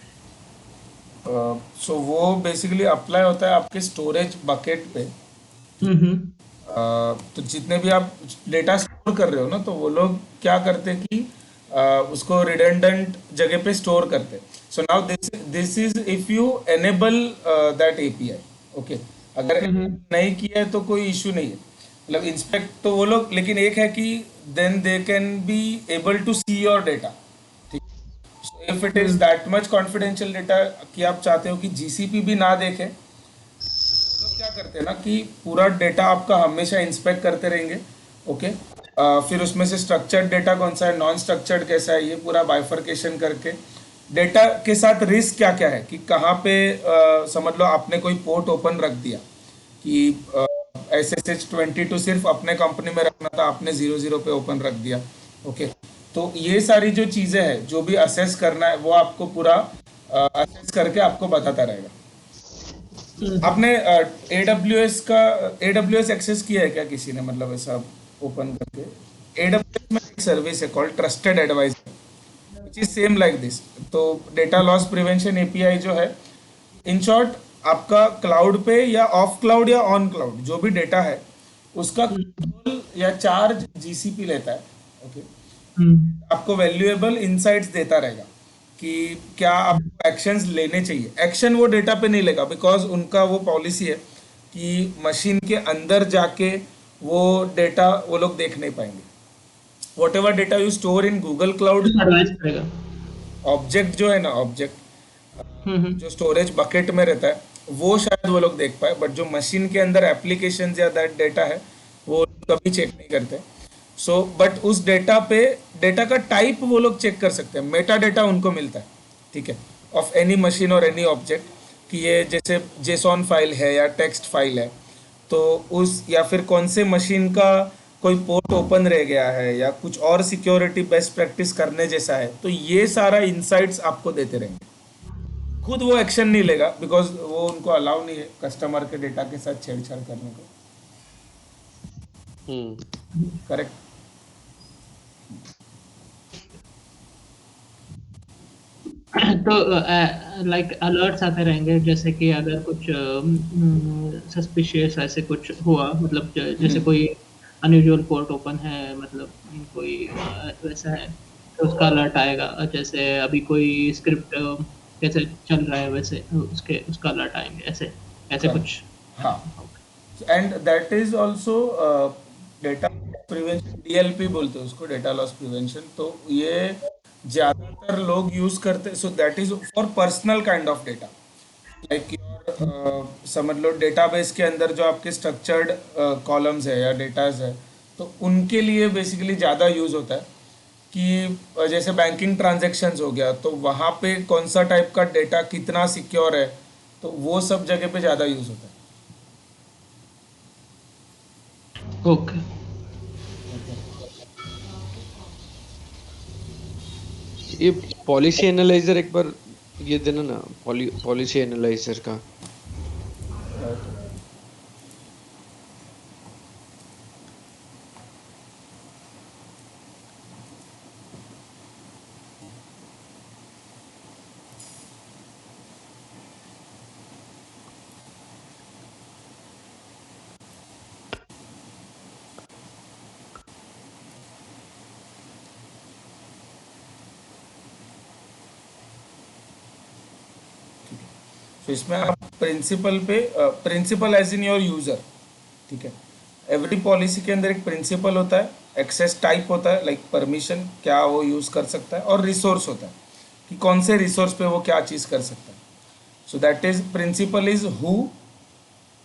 S1: सो वो बेसिकली अप्लाई होता है आपके स्टोरेज बकेट पे।
S4: हम्म।
S1: तो जितने भी आप डेटा स्टोर कर रहे हो ना, तो वो लोग क्या करते हैं कि उसको रिडंडेंट जगह पे स्टोर करते हैं। So now this is if you enable that API, okay. अगर
S4: हम्म।
S1: नहीं किया है तो कोई इश्यू नहीं है। मतलब इंस्पेक्ट तो वो लोग, लेकिन एक है कि then they can be able to see your data. ठीक, if it is
S4: hmm
S1: that much confidential data कि आप चाहते हो कि जीसीपी भी ना देखे, वो लोग क्या करते हैं ना कि पूरा डेटा आपका हमेशा इंस्पेक्ट करते रहेंगे। ओके, फिर उसमें से स्ट्रक्चर्ड डेटा कौन सा है, नॉन स्ट्रक्चर्ड कैसा है, ये पूरा बाइफरकेशन करके डेटा के साथ रिस्क क्या क्या है कि कहाँ पे समझ लो आपने कोई पोर्ट ओपन रख दिया कि SSH 22 सिर्फ अपने कंपनी में रखना था, आपने 00 पे ओपन रख दिया। ओके, तो ये सारी जो चीज़ें हैं जो भी असेस करना है वो आपको पूरा असेस करके आपको बताता रहेगा।
S4: हम्म।
S1: आपने AWS एक्सेस किया है क्या किसी ने, मतलब ऐसा ओपन करके? AWS में एक सर्विस है called trusted advisor, which is same like this. तो डेटा लॉस प्रिवेंशन एपीआई जो है, इन शॉर्ट आपका क्लाउड पे या ऑफ क्लाउड या ऑन क्लाउड जो भी डेटा है उसका
S4: हम्म
S1: कंट्रोल या चार्ज जीसीपी लेता है। ओके,
S4: हम्म।
S1: आपको वैल्यूएबल इंसाइट्स देता रहेगा कि क्या आपको एक्शंस लेने चाहिए। एक्शन वो डेटा पे नहीं लेगा बिकॉज उनका वो पॉलिसी है कि मशीन के अंदर जाके वो डेटा वो लोग देख नहीं पाएंगे। What ever data you store in Google cloud,
S4: advice करेगा।
S1: ऑब्जेक्ट जो है ना, ऑब्जेक्ट
S4: हम्म।
S1: जो स्टोरेज बकेट में रहता है वो शायद वो लोग देख पाए, बट जो मशीन के अंदर एप्लीकेशन या दैट डेटा है वो कभी चेक नहीं करते। सो बट उस डेटा पे डेटा का टाइप वो लोग चेक कर सकते हैं, मेटा डेटा उनको मिलता है। ठीक है, of any machine or any object, कि ये जैसे जेसॉन फाइल है या टेक्स्ट फाइल है, तो उस या फिर कौन से मशीन का कोई पोर्ट ओपन रह गया है या कुछ और सिक्योरिटी बेस्ट प्रैक्टिस करने जैसा है, तो ये सारा इंसाइट्स आपको देते रहेंगे। खुद वो एक्शन नहीं लेगा बिकॉज वो उनको अलाउ नहीं है कस्टमर के डेटा के साथ छेड़छाड़ करने को।
S2: हम्म।
S1: करेक्ट।
S4: तो लाइक अलर्ट्स आते रहेंगे, जैसे कि अगर कुछ सस्पिशियस ऐसे कुछ हुआ, मतलब जैसे कोई अनयूजुअल पोर्ट ओपन है, मतलब कोई वैसा है, तो उसका अलर्ट आएगा। जैसे अभी कोई स्क्रिप्ट कैसे चल रहा है वैसे उसके उसका अलर्ट आएंगे, ऐसे ऐसे कुछ।
S1: करेक्ट, हाँ। And that is also data prevention, DLP बोलते हैं उसको, डेटा लॉस प्रिवेंशन। तो ये ज्यादातर लोग यूज करते, सो that is for personal kind of data, like your समझ लो डेटाबेस के अंदर जो आपके स्ट्रक्चर्ड कॉलम्स है या डेटाज है, तो उनके लिए बेसिकली ज़्यादा यूज़ होता है कि जैसे बैंकिंग ट्रांजैक्शंस हो गया तो वहाँ पे कौन सा टाइप का डेटा कितना सिक्योर है, तो वो सब जगह पे ज़्यादा यूज़ होता है।
S4: ओके।
S1: ओके,
S2: ये पॉलिसी एनालाइजर एक बार ये देना ना, पॉलिसी एनालाइजर का।
S1: तो इसमें आप प्रिंसिपल पे, principal as in your user. ठीक है, एवरी पॉलिसी के अंदर एक प्रिंसिपल होता है, एक्सेस टाइप होता है लाइक परमिशन क्या वो यूज़ कर सकता है, और रिसोर्स होता है कि कौन से रिसोर्स पे वो क्या चीज़ कर सकता है। So that is principal is who,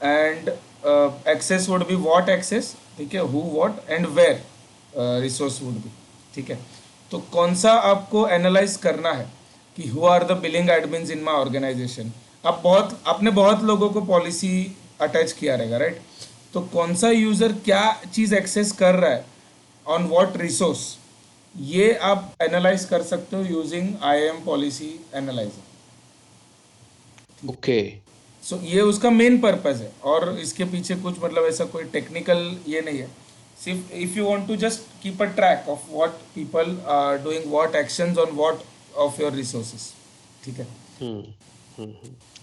S1: and access would be what access. ठीक है, who what and where resource would be. ठीक है, तो कौन सा आपको एनालाइज करना है कि who are the billing admins in my organization. आप बहुत आपने बहुत लोगों को पॉलिसी अटैच किया रहेगा, राइट? तो कौन सा यूज़र क्या चीज़ एक्सेस कर रहा है ऑन व्हाट रिसोर्स, ये आप एनालाइज कर सकते हो using IAM policy analyser.
S2: Okay.
S1: So ये उसका मेन पर्पस है, और इसके पीछे कुछ मतलब ऐसा कोई टेक्निकल ये नहीं है। सिर्फ if you want to just keep a track of what people are doing, what actions on what of your resources. ठीक है,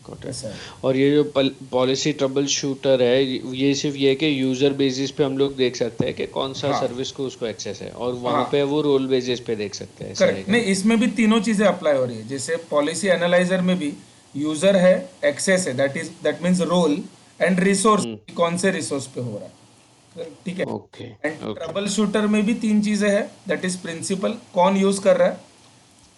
S2: गॉट इट।
S1: ऐसा है।
S2: और ये जो पॉलिसी ट्रबल शूटर है, ये सिर्फ ये है कि यूजर बेसिस पे हम लोग देख सकते हैं कि कौन सा
S1: हाँ,
S2: सर्विस को उसको एक्सेस है, और वहां
S1: हाँ,
S2: पे वो रोल बेसिस पे देख सकते हैं, ऐसा है
S1: करेक्ट।
S2: क्या?
S1: नहीं, इसमें भी तीनों चीज़ें अप्लाई हो रही है। जैसे पॉलिसी एनालाइजर में भी यूज़र है, एक्सेस है, that means role, and resource,
S2: hmm.
S1: कौन से रिसोर्स पे हो रहा है। ठीक है।
S2: Okay
S1: and
S2: okay
S1: trouble shooter में भी तीन चीजें हैं, दैट इज प्रिंसिपल, कौन यूज कर रहा है,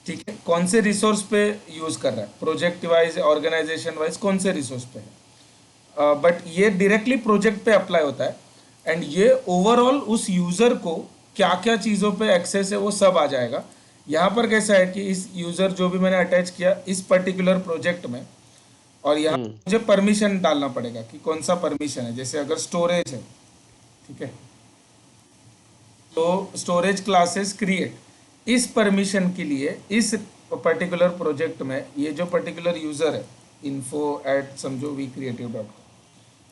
S1: ठीक है, कौन से रिसोर्स पे यूज कर रहा है, प्रोजेक्ट वाइज ऑर्गेनाइजेशन वाइज कौन से रिसोर्स पे है। बट ये डायरेक्टली प्रोजेक्ट पे अप्लाई होता है, एंड ये ओवरऑल उस यूजर को क्या क्या चीज़ों पे एक्सेस है वो सब आ जाएगा। यहाँ पर कैसा है कि इस यूजर जो भी मैंने अटैच किया इस पर्टिकुलर प्रोजेक्ट में, और यहाँ
S2: हम्म
S1: मुझे परमिशन डालना पड़ेगा कि कौन सा परमिशन है। जैसे अगर स्टोरेज है, ठीक है, तो स्टोरेज क्लासेस क्रिएट, इस परमिशन के लिए इस पर्टिकुलर प्रोजेक्ट में ये जो पर्टिकुलर यूजर है, इन्फो एट समझो वी क्रिएटिव डॉट कॉम,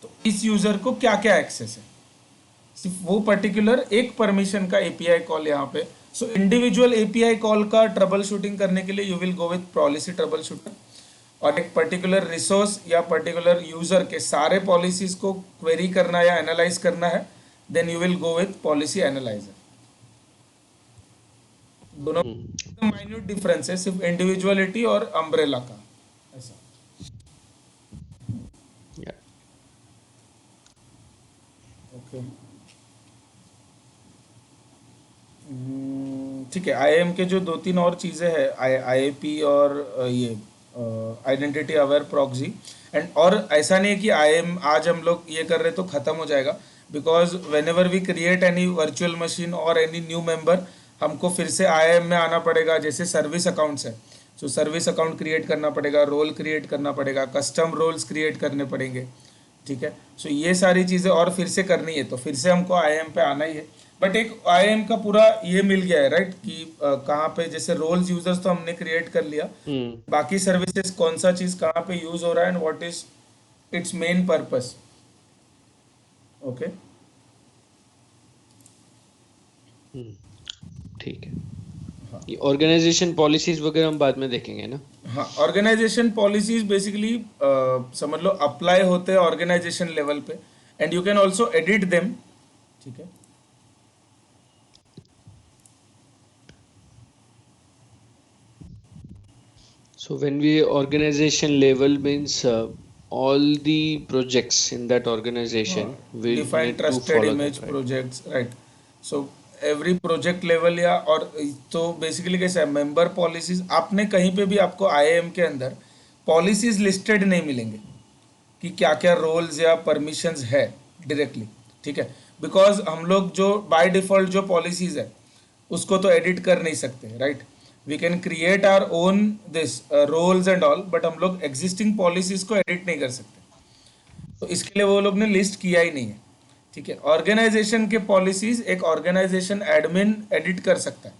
S1: तो इस यूजर को क्या क्या एक्सेस है, सिर्फ वो पर्टिकुलर एक परमिशन का एपीआई कॉल यहाँ पे। सो इंडिविजुअल एपीआई कॉल का ट्रबल शूटिंग करने के लिए you will go with policy trouble shooter, और एक पर्टिकुलर रिसोर्स या पर्टिकुलर यूजर के सारे पॉलिसीज को क्वेरी करना या एनालाइज करना है, then you will go with policy analyzer. दोनों
S2: हम्म
S1: माइन्यूट डिफरेंस है, सिर्फ इंडिविजुअलिटी और अम्ब्रेला का, ऐसा।
S2: या
S1: ओके, ठीक है। आईएएम के जो दो तीन और चीज़ें हैं, आईएपी और ये आइडेंटिटी अवेयर प्रॉक्सी, एंड और ऐसा नहीं है कि आईएम आज हम लोग ये कर रहे तो ख़त्म हो जाएगा, because whenever we create any virtual machine or any new member, हमको फिर से आईएम में आना पड़ेगा। जैसे सर्विस अकाउंट्स है, तो सर्विस अकाउंट क्रिएट करना पड़ेगा, रोल क्रिएट करना पड़ेगा, कस्टम रोल्स क्रिएट करने पड़ेंगे, ठीक है। सो ये सारी चीज़ें और फिर से करनी है, तो फिर से हमको आईएम पे आना ही है। बट एक आईएम का पूरा ये मिल गया है, राइट, कि कहाँ पे जैसे रोल्स यूजर्स तो हमने क्रिएट कर लिया,
S2: हम्म
S1: बाकी सर्विसेज कौन सा चीज़ कहाँ पे यूज हो रहा है and what is it's main purpose. Okay,
S2: ठीक है।
S1: हाँ
S2: ये ऑर्गेनाइजेशन पॉलिसीज वगैरह हम बाद में देखेंगे ना।
S1: हाँ। ऑर्गेनाइजेशन पॉलिसीज बेसिकली समझ लो अप्लाई होते हैं ऑर्गेनाइजेशन लेवल पे, and you can also edit them, ठीक है।
S2: So when we organization level means all the projects in that organization will
S1: define
S2: need to
S1: trusted
S2: follow
S1: image
S2: that, right?
S1: Projects, right. So every project level या और तो basically कैसा है, member policies आपने कहीं पे भी आपको आईएएम के अंदर पॉलिसीज लिस्टेड नहीं मिलेंगे कि क्या क्या रोल्स या परमिशंस है डायरेक्टली, ठीक है। बिकॉज हम लोग जो बाय डिफॉल्ट जो पॉलिसीज है उसको तो एडिट कर नहीं सकते, right. We can create our own this roles and all, but हम लोग एग्जिस्टिंग पॉलिसीज को एडिट नहीं कर सकते, तो इसके लिए वो लोग ने लिस्ट किया ही नहीं है, ठीक है। ऑर्गेनाइजेशन के पॉलिसीज एक ऑर्गेनाइजेशन एडमिन एडिट कर सकता है।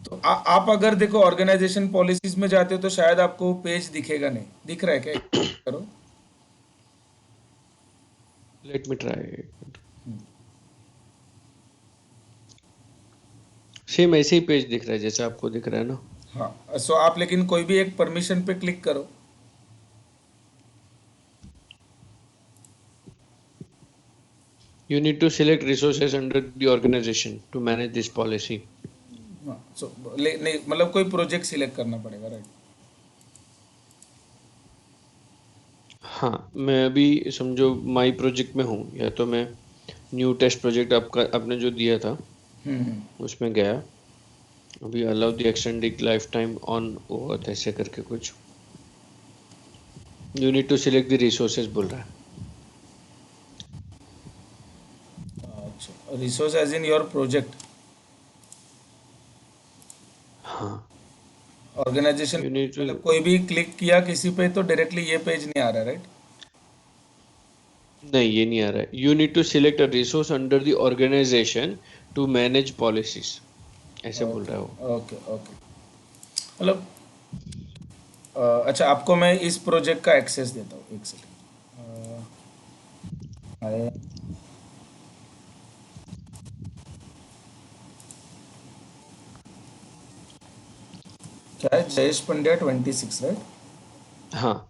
S1: तो आप अगर देखो ऑर्गेनाइजेशन पॉलिसीज में जाते हो तो शायद आपको पेज दिखेगा नहीं, दिख रहा है क्या, करो।
S2: Let me try. सेम ऐसे ही पेज दिख रहा है जैसे आपको दिख रहा है ना।
S1: हाँ, सो आप लेकिन कोई भी एक परमिशन पे क्लिक करो।
S2: You need to select resources under the organization to manage this policy.
S1: हाँ, सो नहीं मतलब कोई प्रोजेक्ट सिलेक्ट करना पड़ेगा, राइट।
S2: हाँ, मैं अभी समझो माई प्रोजेक्ट में हूँ, या तो मैं न्यू टेस्ट प्रोजेक्ट आपका आपने जो दिया था उसमें गया, अभी allow the extended lifetime on over ऐसे करके कुछ, you need to select the resources बोल रहा है।
S1: अच्छा, resource as in your project,
S2: हाँ,
S1: ऑर्गेनाइजेशन,
S2: यू नीड टू,
S1: मतलब कोई भी क्लिक किया किसी पे तो डायरेक्टली ये पेज नहीं आ रहा, राइट।
S2: नहीं ये नहीं आ रहा है। You need to select a resource under the organization to manage policies ऐसे बोल
S1: ओके
S2: रहा है वो।
S1: ओके ओके, मतलब अच्छा, आपको मैं इस प्रोजेक्ट का एक्सेस देता हूँ, एक सेकेंड। क्या है, जयेश पंड्या 26, राइट।
S2: हाँ,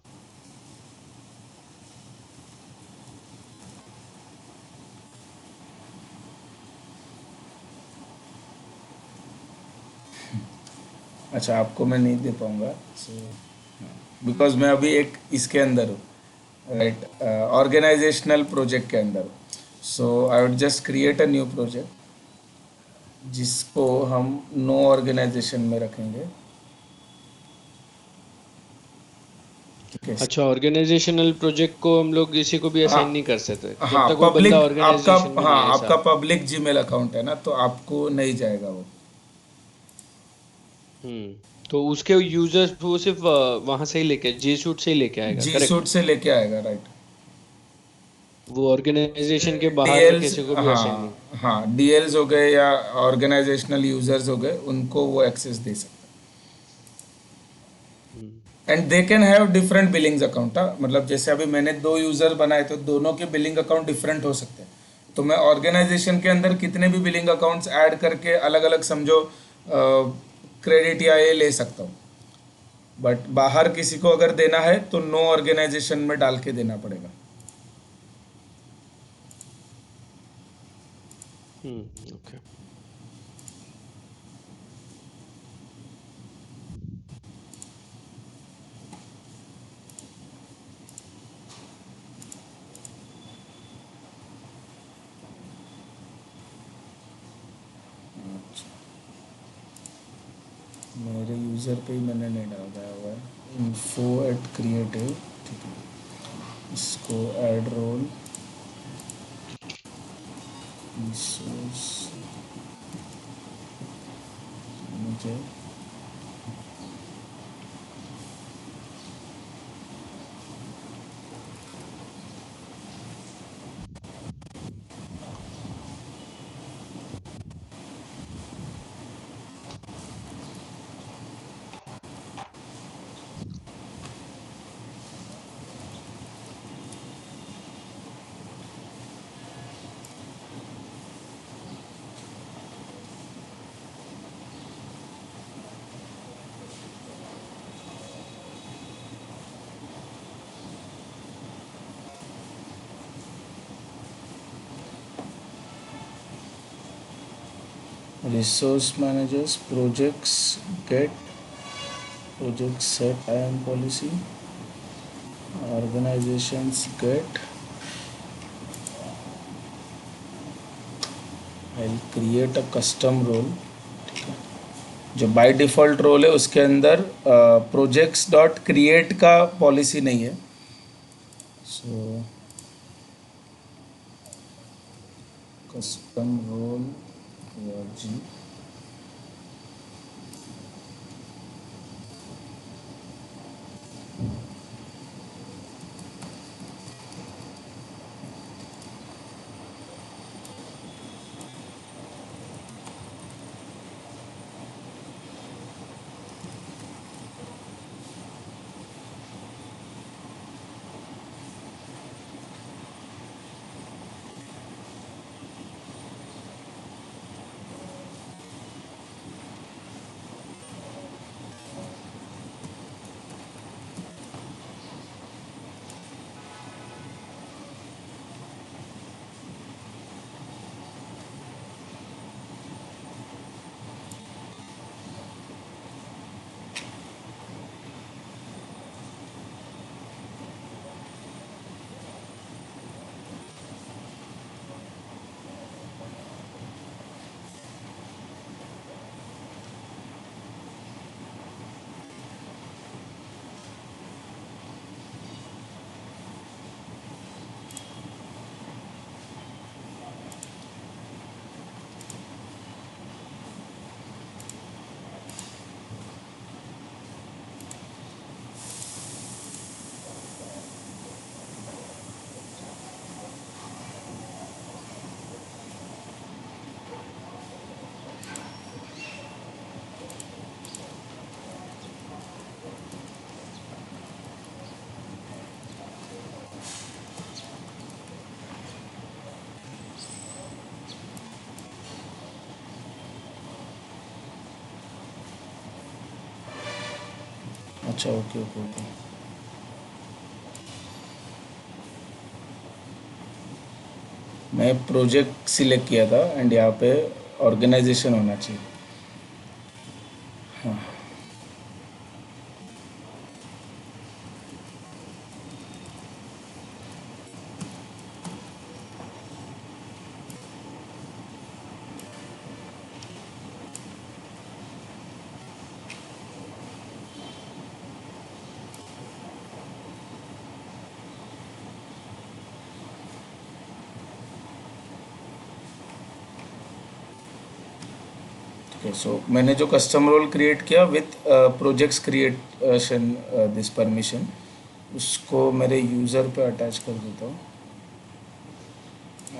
S1: अच्छा, आपको मैं नहीं दे पाऊंगा, सो बिकॉज मैं अभी एक इसके अंदर हूँ, राइट, ऑर्गेनाइजेशनल प्रोजेक्ट के अंदर हूँ। So I would just create a new project जिसको हम नो ऑर्गेनाइजेशन में रखेंगे। ठीक है।
S2: अच्छा, ऑर्गेनाइजेशनल प्रोजेक्ट को हम लोग किसी को भी
S1: हाँ
S2: असाइन नहीं कर सकते जब
S1: हाँ,
S2: तक वो बंदा
S1: पब्लिक आपका,
S2: ऑर्गेनाइजेशन में
S1: हाँ
S2: नहीं है,
S1: आपका
S2: ऐसा?
S1: पब्लिक जीमेल अकाउंट है ना, तो आपको नहीं जाएगा वो।
S2: तो उसके यूजर्स वो सिर्फ वहां से ही लेके जी सूट से ही लेके आएगा,
S1: जी सूट
S2: करेक्ट?
S1: से लेके आएगा, राइट।
S2: वो ऑर्गेनाइजेशन के बाहर
S1: डीएल्स,
S2: किसी को भी
S1: हाँ
S2: असाइन नहीं।
S1: हाँ, डीएल्स हो गए या ऑर्गेनाइजेशनल यूजर्स हो गए, उनको वो एक्सेस दे सकते
S2: हम्म।
S1: हैं। And they can have different Billings account. मतलब जैसे अभी मैंने 2 यूजर बनाए तो दोनों के बिलिंग अकाउंट डिफरेंट हो सकते हैं। तो मैं ऑर्गेनाइजेशन के अंदर कितने भी बिलिंग अकाउंट्स ऐड करके अलग अलग समझो क्रेडिट या ये ले सकता हूँ। बट बाहर किसी को अगर देना है तो नो ऑर्गेनाइजेशन में डाल के देना पड़ेगा।
S2: ओके।
S1: मेरे यूज़र पे ही मैंने नहीं डाला हुआ है, info@creative। ठीक है, इसको ऐड रोल रिसोर्स मुझे। Resource managers, projects, get, project set IAM policy, organizations get, I create a custom role. जो बाय डिफ़ॉल्ट रोल है उसके अंदर प्रोजेक्ट्स डॉट क्रिएट का पॉलिसी नहीं है। सो कस्टम रोल जी। अच्छा, ओके ओके ओके। मैं प्रोजेक्ट सिलेक्ट किया था एंड यहाँ पे ऑर्गेनाइजेशन होना चाहिए। ओके, सो मैंने जो कस्टम रोल क्रिएट किया with projects creation this permission, उसको मेरे यूज़र पे अटैच कर देता हूँ।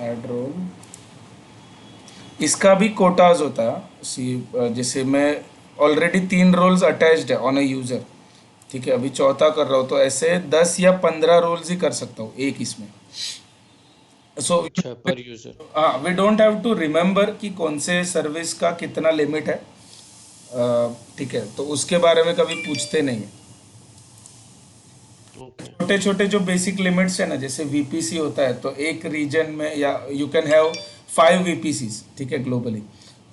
S1: ऐड रोल, इसका भी कोटाज होता है सी। जैसे मैं ऑलरेडी 3 रोल्स अटैच्ड है ऑन अ यूज़र, ठीक है, अभी चौथा कर रहा हूँ, तो ऐसे 10 या 15 रोल्स ही कर सकता हूँ एक इसमें। सो
S2: अच्छा, पर यूजर।
S1: हाँ, we don't have to remember कि कौन से सर्विस का कितना लिमिट है, ठीक है, तो उसके बारे में कभी पूछते नहीं है।
S2: ओके।
S1: छोटे छोटे जो बेसिक लिमिट्स है ना, जैसे वीपीसी होता है, तो एक रीजन में या यू कैन हैव 5 वीपीसीज, ठीक है, ग्लोबली।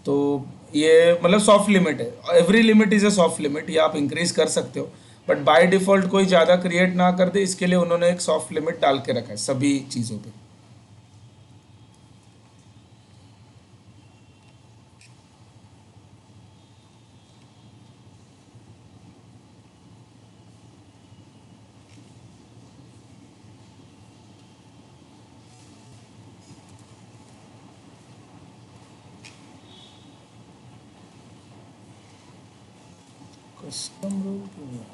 S1: तो ये मतलब सॉफ्ट लिमिट है, every limit is a soft limit, ये आप इंक्रीज कर सकते हो, बट बाय डिफॉल्ट कोई ज़्यादा क्रिएट ना कर दे, इसके लिए उन्होंने एक सॉफ्ट लिमिट डाल के रखा है सभी चीज़ों पे। कस्टम रूल क्यों है?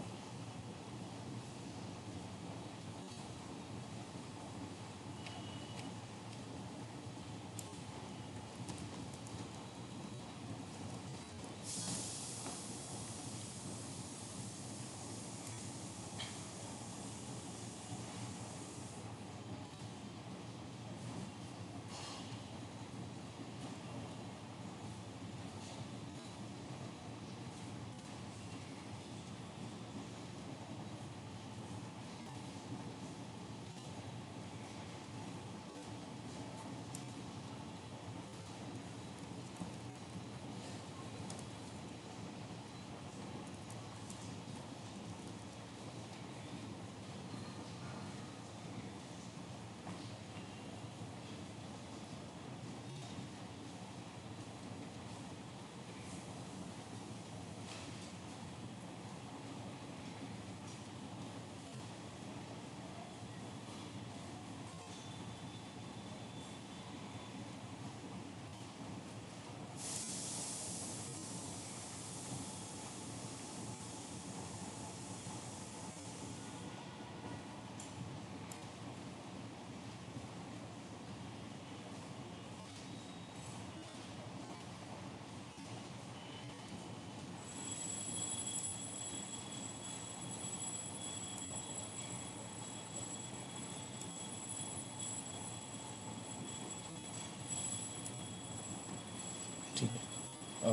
S1: ठीक है,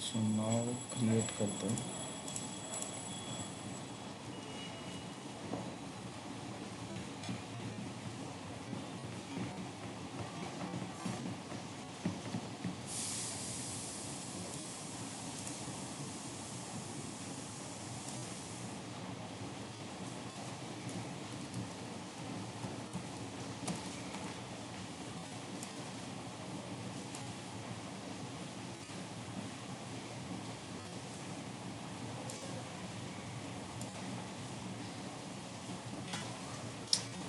S1: सो नाउ क्रिएट करते हैं।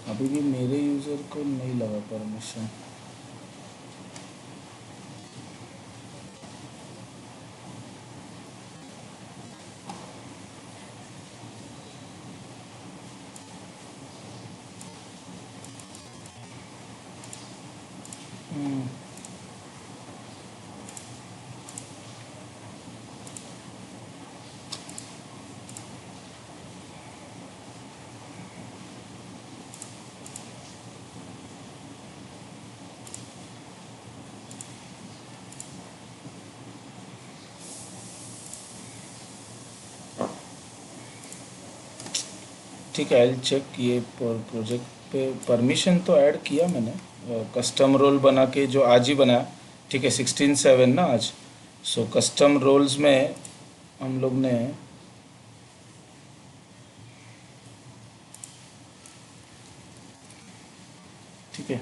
S1: अभी भी मेरे यूज़र को नहीं लगा परमिशन। ठीक है, आई चेक ये प्रोजेक्ट पे परमिशन तो ऐड किया मैंने, कस्टम रोल बना के जो आज ही बनाया, ठीक है, 16/7 ना आज। सो कस्टम रोल्स में हम लोग ने, ठीक है,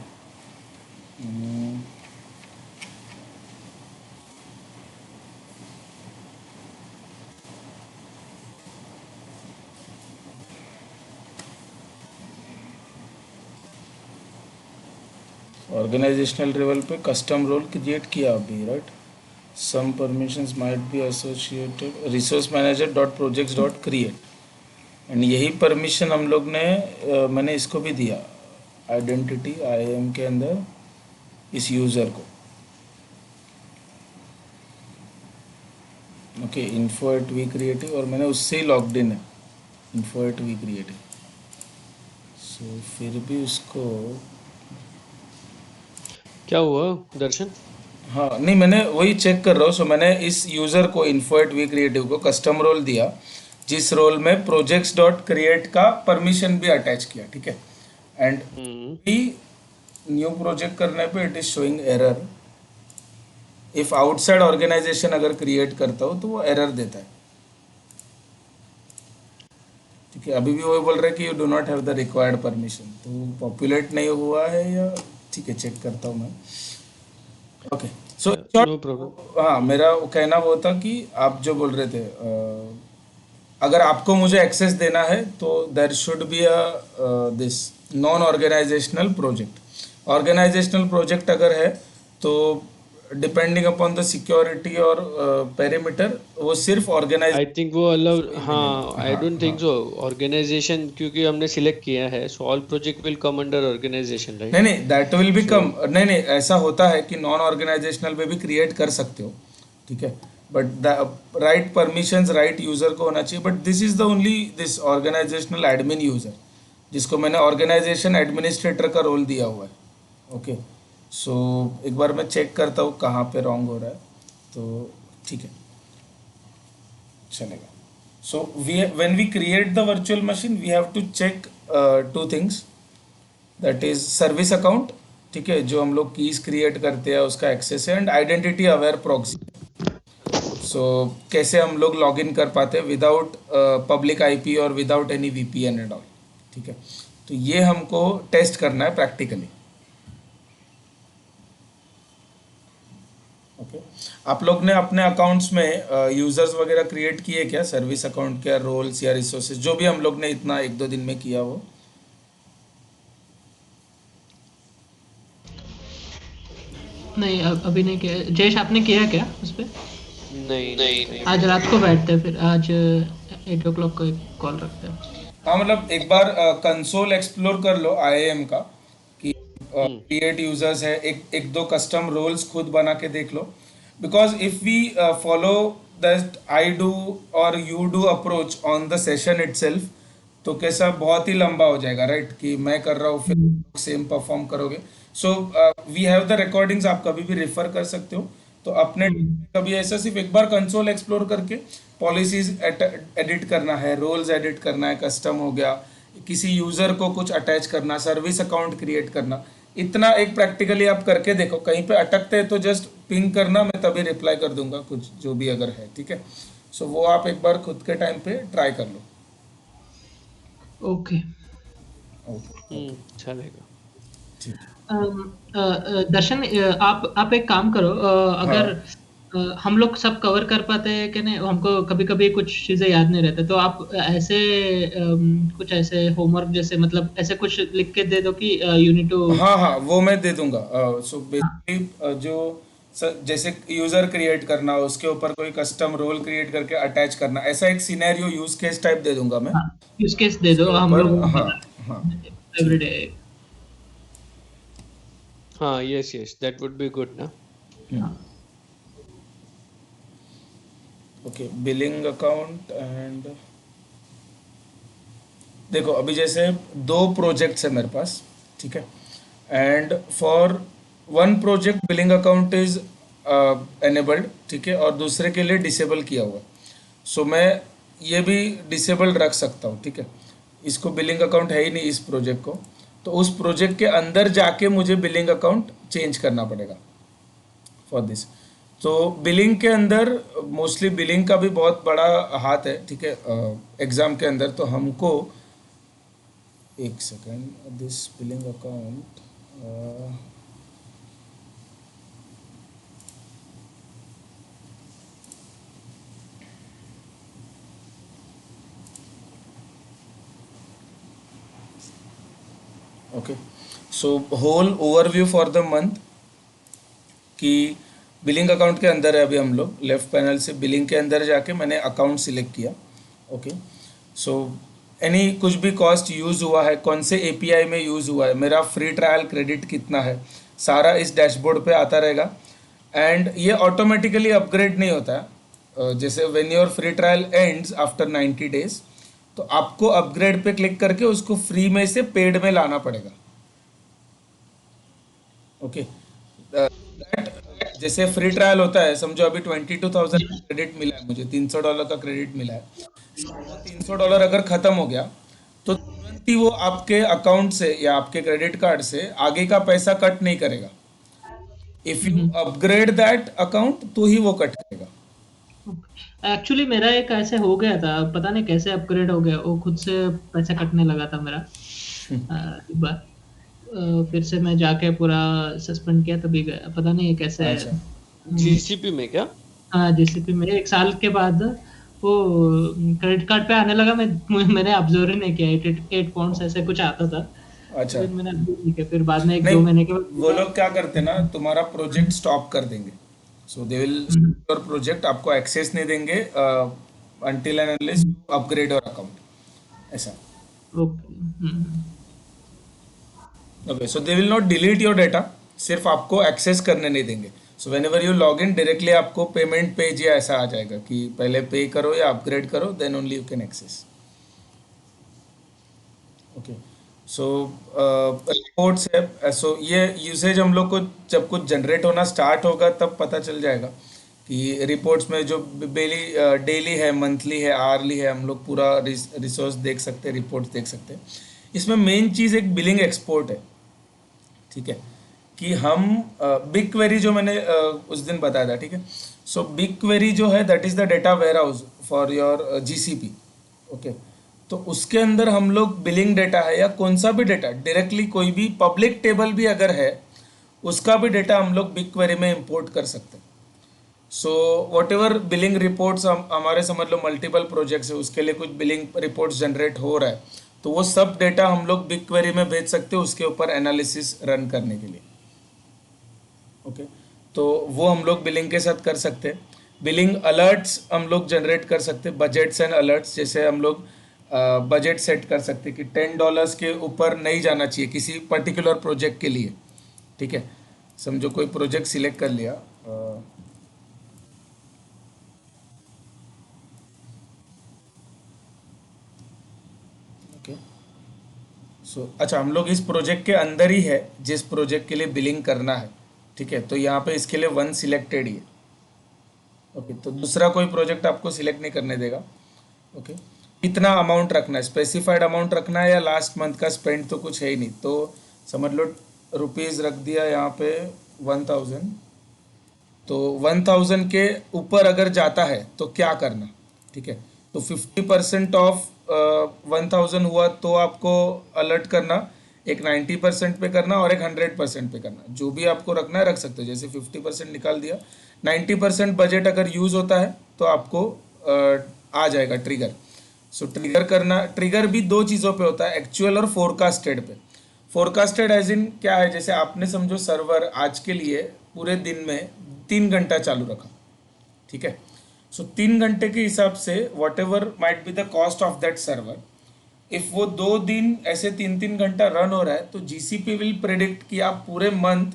S1: ऑर्गेनाइजेशनल लेवल पे कस्टम रोल क्रिएट किया अभी, right? Some permissions might be associated resource manager dot projects dot create, and यही परमिशन हम लोग ने मैंने इसको भी दिया, आइडेंटिटी IAM के अंदर इस यूज़र को। Okay, info at we creative, और मैंने उससे ही लॉग्ड इन है, info at we creative. So फिर भी उसको,
S2: क्या हुआ दर्शन?
S1: हाँ नहीं, मैंने वही चेक कर रहा हूँ। सो मैंने इस यूज़र को इन्फो एट वी क्रिएटिव को कस्टम रोल दिया, जिस रोल में प्रोजेक्ट्स डॉट क्रिएट का परमिशन भी अटैच किया, ठीक है? And
S2: hmm.
S1: भी न्यू प्रोजेक्ट करने पे it is showing error. If outside organization अगर क्रिएट करता हो तो वो एरर देता है, ठीक है? अभी भी वो बोल रहा है कि you do not have the required permission, तो पॉपुलेट नहीं हुआ है या, ठीक है, चेक करता हूँ मैं। Okay, so
S2: no problem.
S1: हाँ, मेरा वो कहना वो था कि आप जो बोल रहे थे, अगर आपको मुझे एक्सेस देना है तो there should be a this non organizational project. Organizational project अगर है तो डिपेंडिंग अपॉन द सिक्योरिटी और पेरीमीटर वो सिर्फ
S2: आई
S1: ऑर्गेनाइजेशन
S2: थिंक वो अलाउ,
S1: ही मिलेगा।
S2: हाँ, आई
S1: हाँ
S2: डोंट
S1: हाँ,
S2: थिंक सो। ऑर्गेनाइजेशन क्योंकि हमने सिलेक्ट किया है, so all project will come under organization,
S1: नहीं
S2: राइट?
S1: नहीं, that will be
S2: so
S1: come, नहीं नहीं, ऐसा होता है कि नॉन ऑर्गेनाइजेशनल में भी क्रिएट कर सकते हो, ठीक है? But the right permissions right user को होना चाहिए, but this is the only this organizational admin user, जिसको मैंने ऑर्गेनाइजेशन एडमिनिस्ट्रेटर का रोल दिया हुआ है। ओके, सो एक बार मैं चेक करता हूँ कहाँ पे रॉन्ग हो रहा है, तो ठीक है, चलेगा। So we when we create the virtual machine we have to check two things, that is service account, ठीक है, जो हम लोग कीज क्रिएट करते हैं उसका एक्सेस है, एंड आइडेंटिटी अवेयर प्रॉक्सी। सो कैसे हम लोग लॉग इन कर पाते हैं विदाउट पब्लिक IP और without any VPN and all, ठीक है? तो ये हमको टेस्ट करना है प्रैक्टिकली। ओके, आप लोग ने अपने अकाउंट्स में यूजर्स वगैरह क्रिएट किए क्या, सर्विस अकाउंट के रोल्स या रिसोर्सेज, जो भी हम लोग ने इतना 1-2 दिन में किया वो?
S4: नहीं, अभी नहीं किया। जयेश, आपने किया क्या उस पे?
S2: नहीं नहीं नहीं
S4: आज
S2: मैंने
S4: रात
S2: नहीं
S4: को
S2: किया।
S4: बैठते हैं, फिर आज 8 o'clock को एक कॉल रखते हैं।
S1: हाँ, मतलब एक बार कंसोल एक्सप्लोर कर लो IAM का, कि
S2: हम्म।
S1: क्रिएट यूजर्स है, एक एक दो कस्टम रोल्स खुद बना के देख लो। Because if we follow that I do और you do approach on the session itself, तो कैसा बहुत ही लंबा हो जाएगा, राइट? कि मैं कर रहा हूँ फिर
S4: हम्म।
S1: सेम परफॉर्म करोगे। So we have the recordings, आप कभी भी रेफर कर सकते हो। तो अपने
S4: हम्म।
S1: कभी ऐसा सिर्फ एक बार कंसोल एक्सप्लोर करके पॉलिसीज एडिट करना है, रोल्स एडिट करना है, कस्टम हो गया, किसी यूजर को कुछ अटैच करना, सर्विस अकाउंट क्रिएट करना, इतना एक प्रैक्टिकली आप करके देखो। कहीं पे अटकते हैं तो जस्ट पिंग करना, मैं तभी रिप्लाई कर दूंगा कुछ जो भी अगर है, ठीक है? सो वो आप एक बार खुद के टाइम पे ट्राई कर लो।
S4: ओके।
S1: ओके ओके,
S2: चलेगा।
S1: ठीक।
S4: दर्शन, आप एक काम करो, अगर
S1: हाँ
S4: हम लोग सब कवर कर पाते हैं कि नहीं, हमको कभी कभी कुछ चीजें याद नहीं रहते, तो आप ऐसे कुछ ऐसे होमवर्क जैसे, मतलब ऐसे कुछ लिख के दे दो कि यू नीड टू।
S1: हाँ हाँ, वो मैं दे दूंगा। सो
S4: हाँ,
S1: बेसिकली जो जैसे यूजर क्रिएट करना, उसके ऊपर कोई कस्टम रोल क्रिएट करके अटैच करना, ऐसा एक सिनेरियो यूज केस टाइप दे दूंगा मैं
S4: हाँ, यूज केस दे दो,
S1: उसके
S4: हम
S1: ऊपर।
S4: लोग
S1: हाँ हाँ, ठीक
S4: एवरीडे।
S2: हाँ, yes yes, that would be good ना।
S1: है।
S4: हाँ।
S1: ओके, बिलिंग अकाउंट एंड, देखो अभी जैसे 2 प्रोजेक्ट्स है मेरे पास, ठीक है? And for one project billing account is enabled, ठीक है, और दूसरे के लिए डिसेबल किया हुआ है। सो मैं ये भी डिसेबल्ड रख सकता हूँ, ठीक है? इसको बिलिंग अकाउंट है ही नहीं इस प्रोजेक्ट को, तो उस प्रोजेक्ट के अंदर जाके मुझे बिलिंग अकाउंट चेंज करना पड़ेगा फॉर दिस। तो बिलिंग के अंदर मोस्टली बिलिंग का भी बहुत बड़ा हाथ है, ठीक है? एग्ज़ाम के अंदर तो हमको, एक second, this billing account, okay, so whole overview for the month कि बिलिंग अकाउंट के अंदर है। अभी हम लोग लेफ्ट पैनल से बिलिंग के अंदर जाके मैंने अकाउंट सिलेक्ट किया। ओके, सो एनी कुछ भी कॉस्ट यूज़ हुआ है, कौन से एपीआई में यूज़ हुआ है, मेरा फ्री ट्रायल क्रेडिट कितना है, सारा इस डैशबोर्ड पे आता रहेगा। एंड ये ऑटोमेटिकली अपग्रेड नहीं होता है। जैसे when your free trial ends after 90 days, तो आपको अपग्रेड पे क्लिक करके उसको फ्री में से पेड में लाना पड़ेगा। ओके, जैसे फ्री ट्रायल होता है, समझो अभी 22,000
S4: जी।
S1: क्रेडिट मिला है मुझे, $300 का क्रेडिट मिला है। वो $300 अगर ख़त्म हो गया तो तुरंत ही वो आपके अकाउंट से या आपके क्रेडिट कार्ड से आगे का पैसा कट नहीं करेगा। If you upgrade that account तो ही वो कट करेगा।
S4: एक्चुअली मेरा एक ऐसे हो गया था, पता नहीं कैसे अपग्रेड हो गया, वो खुद से पैसा कटने लगा था मेरा एक बार। फिर से मैं जाके पूरा सस्पेंड किया तभी गया, पता नहीं ये कैसे है।
S1: अच्छा,
S2: जीसीपी में क्या?
S4: हाँ, जीसीपी में 1 साल के बाद वो क्रेडिट कार्ड पे आने लगा। मैंने ऑब्जर्व ही नहीं किया, 8 पॉइंट्स ऐसे कुछ आता था।
S1: अच्छा।
S4: फिर मैंने ऑब्जर्व नहीं किया, फिर बाद में 1-2
S1: नहीं,
S4: महीने के
S1: वो
S4: बाद
S1: लोग क्या करते हैं ना, तुम्हारा प्रोजेक्ट स्टॉप कर देंगे। So they will
S4: hmm,
S1: your project, आपको एक्सेस नहीं देंगे until and unless you upgrade your account, ऐसा।
S4: Okay.
S1: Okay, so they will not delete your data, सिर्फ आपको एक्सेस करने नहीं देंगे। So when ever you log in directly आपको पेमेंट पेज या ऐसा आ जाएगा कि पहले पे करो या अपग्रेड करो, then only you can access. Okay, so reports है। सो ये यूसेज हम लोग को जब कुछ जनरेट होना स्टार्ट होगा तब पता चल जाएगा कि रिपोर्ट्स में जो डेली डेली है, मंथली है, आवरली है, हम लोग पूरा रिसोर्स देख सकते हैं, रिपोर्ट्स देख सकते हैं। इसमें मेन चीज़ एक बिलिंग एक्सपोर्ट है। ठीक है, कि हम बिग क्वेरी जो मैंने उस दिन बताया था, ठीक है। सो बिग क्वेरी जो है that is the data warehouse for your GCP. Okay, तो उसके अंदर हम लोग बिलिंग डेटा है या कौन सा भी डेटा डायरेक्टली, कोई भी पब्लिक टेबल भी अगर है उसका भी डेटा हम लोग बिग क्वेरी में इंपोर्ट कर सकते हैं। So what ever billing reports हमारे समझ लो मल्टीपल प्रोजेक्ट्स है, उसके लिए कुछ बिलिंग रिपोर्ट्स जनरेट हो रहा है, तो वो सब डेटा हम लोग बिग क्वेरी में भेज सकते हैं उसके ऊपर एनालिसिस रन करने के लिए। ओके, तो वो हम लोग बिलिंग के साथ कर सकते हैं। बिलिंग अलर्ट्स हम लोग जनरेट कर सकते हैं, बजट्स एंड अलर्ट्स। जैसे हम लोग बजट सेट कर सकते हैं कि $10 के ऊपर नहीं जाना चाहिए किसी पर्टिकुलर प्रोजेक्ट के लिए। ठीक है, समझो कोई प्रोजेक्ट सिलेक्ट कर लिया, ओके, सो अच्छा, हम लोग इस प्रोजेक्ट के अंदर ही है जिस प्रोजेक्ट के लिए बिलिंग करना है। ठीक है, तो यहाँ पे इसके लिए वन सिलेक्टेड ही है। ओके, तो दूसरा कोई प्रोजेक्ट आपको सिलेक्ट नहीं करने देगा। ओके, कितना अमाउंट रखना है, स्पेसिफाइड अमाउंट रखना है या लास्ट मंथ का स्पेंड तो कुछ है ही नहीं, तो समझ लो रुपीज़ रख दिया यहाँ पे 1000। तो 1000 के ऊपर अगर जाता है तो क्या करना। ठीक है, तो 50% ऑफ 1000 हुआ तो आपको अलर्ट करना, एक 90% पे करना और एक 100% पे करना। जो भी आपको रखना है रख सकते हो, जैसे 50% निकाल दिया, 90% बजट अगर यूज़ होता है तो आपको आ जाएगा ट्रिगर। सो ट्रिगर करना, ट्रिगर भी दो चीज़ों पे होता है, एक्चुअल और फोरकास्टेड पे। फोरकास्टेड एज इन क्या है, जैसे आपने समझो सर्वर आज के लिए पूरे दिन में 3 घंटा चालू रखा। ठीक है, सो 3 घंटे के हिसाब से what ever might be the cost of that server, if वो 2 दिन ऐसे 3-3 घंटा रन हो रहा है तो जीसीपी विल प्रेडिक्ट कि आप पूरे मंथ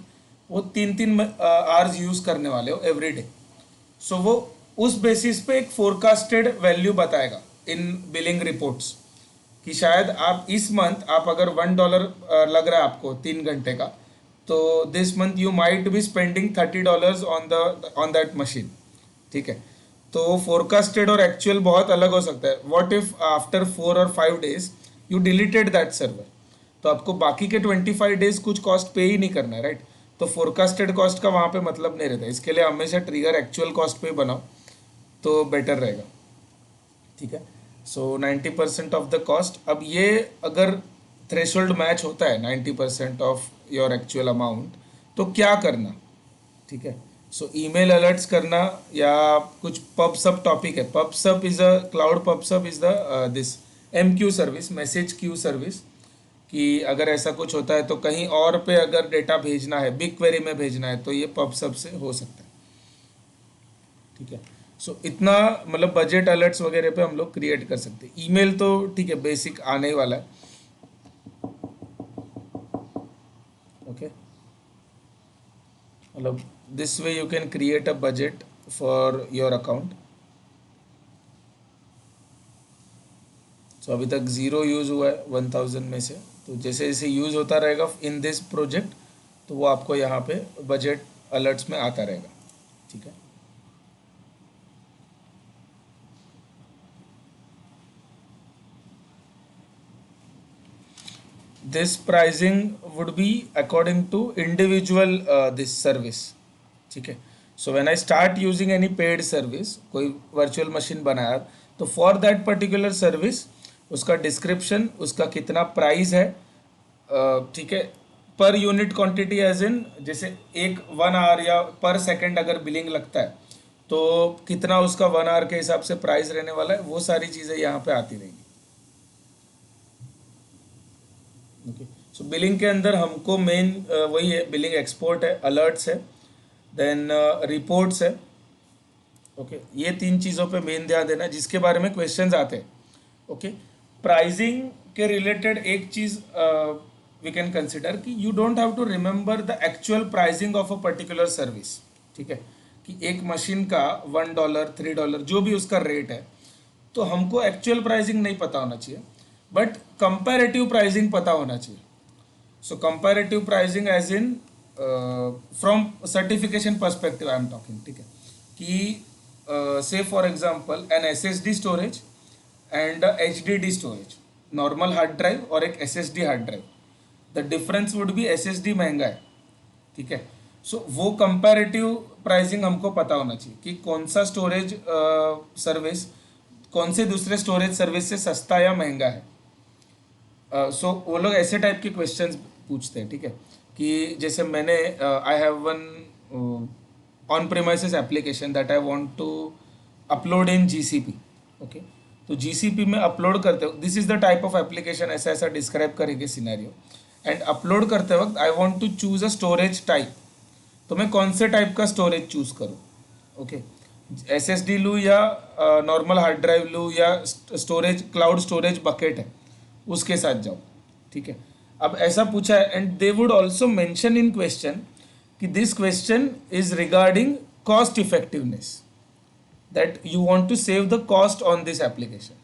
S1: वो 3-3 आवर्स यूज करने वाले हो एवरी डे। सो वो उस बेसिस पे एक फोरकास्टेड वैल्यू बताएगा इन बिलिंग रिपोर्ट्स कि शायद आप इस मंथ आप अगर $1 लग रहा है आपको 3 घंटे का, तो this month you might be spending $30 on that machine. ठीक है, तो फोरकास्टेड और एक्चुअल बहुत अलग हो सकता है। व्हाट इफ आफ्टर 4 और 5 days you deleted that server, तो आपको बाकी के 25 डेज कुछ कॉस्ट पे ही नहीं करना है, राइट। तो फोरकास्टेड कॉस्ट का वहाँ पे मतलब नहीं रहता, इसके लिए हमेशा ट्रिगर एक्चुअल कॉस्ट पे बनाओ तो बेटर रहेगा। ठीक है, सो 90% ऑफ द कॉस्ट। अब ये अगर थ्रेशोल्ड मैच होता है 90% ऑफ योर एक्चुअल अमाउंट, तो क्या करना। ठीक है, सो ईमेल अलर्ट्स करना या कुछ पब सब टॉपिक है। पब सब इज़ अ क्लाउड, पब सब is the this MQ service, message queue service. कि अगर ऐसा कुछ होता है तो कहीं और पे अगर डेटा भेजना है, बिग क्वेरी में भेजना है, तो ये पब सब से हो सकता है। ठीक है, सो इतना मतलब बजट अलर्ट्स वगैरह पे हम लोग क्रिएट कर सकते हैं। ईमेल तो ठीक है, बेसिक आने ही वाला है। ओके, मतलब this way you can create a budget for your account. So अभी तक 0 यूज़ हुआ है 1000 में से, तो जैसे जैसे यूज़ होता रहेगा इन दिस प्रोजेक्ट, तो वो आपको यहाँ पे बजट अलर्ट्स में आता रहेगा। ठीक है, this pricing would be according to individual this service। ठीक है, so when I start using any paid service, कोई virtual machine बनाया, तो for that particular service उसका description, उसका कितना प्राइस है, ठीक है, per unit quantity as in जैसे एक 1 आवर या पर सेकंड अगर बिलिंग लगता है तो कितना उसका 1 आवर के हिसाब से प्राइस रहने वाला है, वो सारी चीज़ें यहाँ पे आती रहेंगी। ओके, सो बिलिंग के अंदर हमको मेन वही है, बिलिंग एक्सपोर्ट है, अलर्ट्स है, देन रिपोर्ट्स है। ओके, ये 3 चीज़ों पे मेन ध्यान देना, जिसके बारे में क्वेश्चंस आते हैं। ओके, प्राइसिंग के रिलेटेड एक चीज़ वी कैन कंसिडर कि you don't have to remember the actual pricing of a particular service. ठीक है, कि एक मशीन का $1 $3 जो भी उसका रेट है, तो हमको एक्चुअल प्राइसिंग नहीं पता होना चाहिए, बट कंपैरेटिव प्राइसिंग पता होना चाहिए। So comparative pricing as in from certification perspective I am talking. ठीक है, कि से for example an SSD storage and HDD storage, normal hard drive और एक SSD hard drive, the difference would be SSD महंगा है। ठीक है, सो वो कंपैरेटिव प्राइसिंग हमको पता होना चाहिए कि कौन सा स्टोरेज सर्विस कौन से दूसरे स्टोरेज सर्विस से सस्ता या महंगा है। सो वो लोग ऐसे टाइप के क्वेश्चंस पूछते हैं। ठीक है, कि जैसे मैंने I have one on premises application that I want to upload in GCP। Okay, तो GCP में अपलोड करते वक्त this is the type of application, ऐसा ऐसा डिस्क्राइब करेंगे सिनेरियो, एंड अपलोड करते वक्त I want to choose a storage type, तो मैं कौन से टाइप का स्टोरेज चूज़ करूँ। ओके, SSD लूँ या नॉर्मल हार्ड ड्राइव लूँ या स्टोरेज क्लाउड स्टोरेज बकेट है उसके साथ जाऊँ। ठीक है, अब ऐसा पूछा है, and they would also mention in question कि this question is regarding cost effectiveness, that you want to save the cost on this application.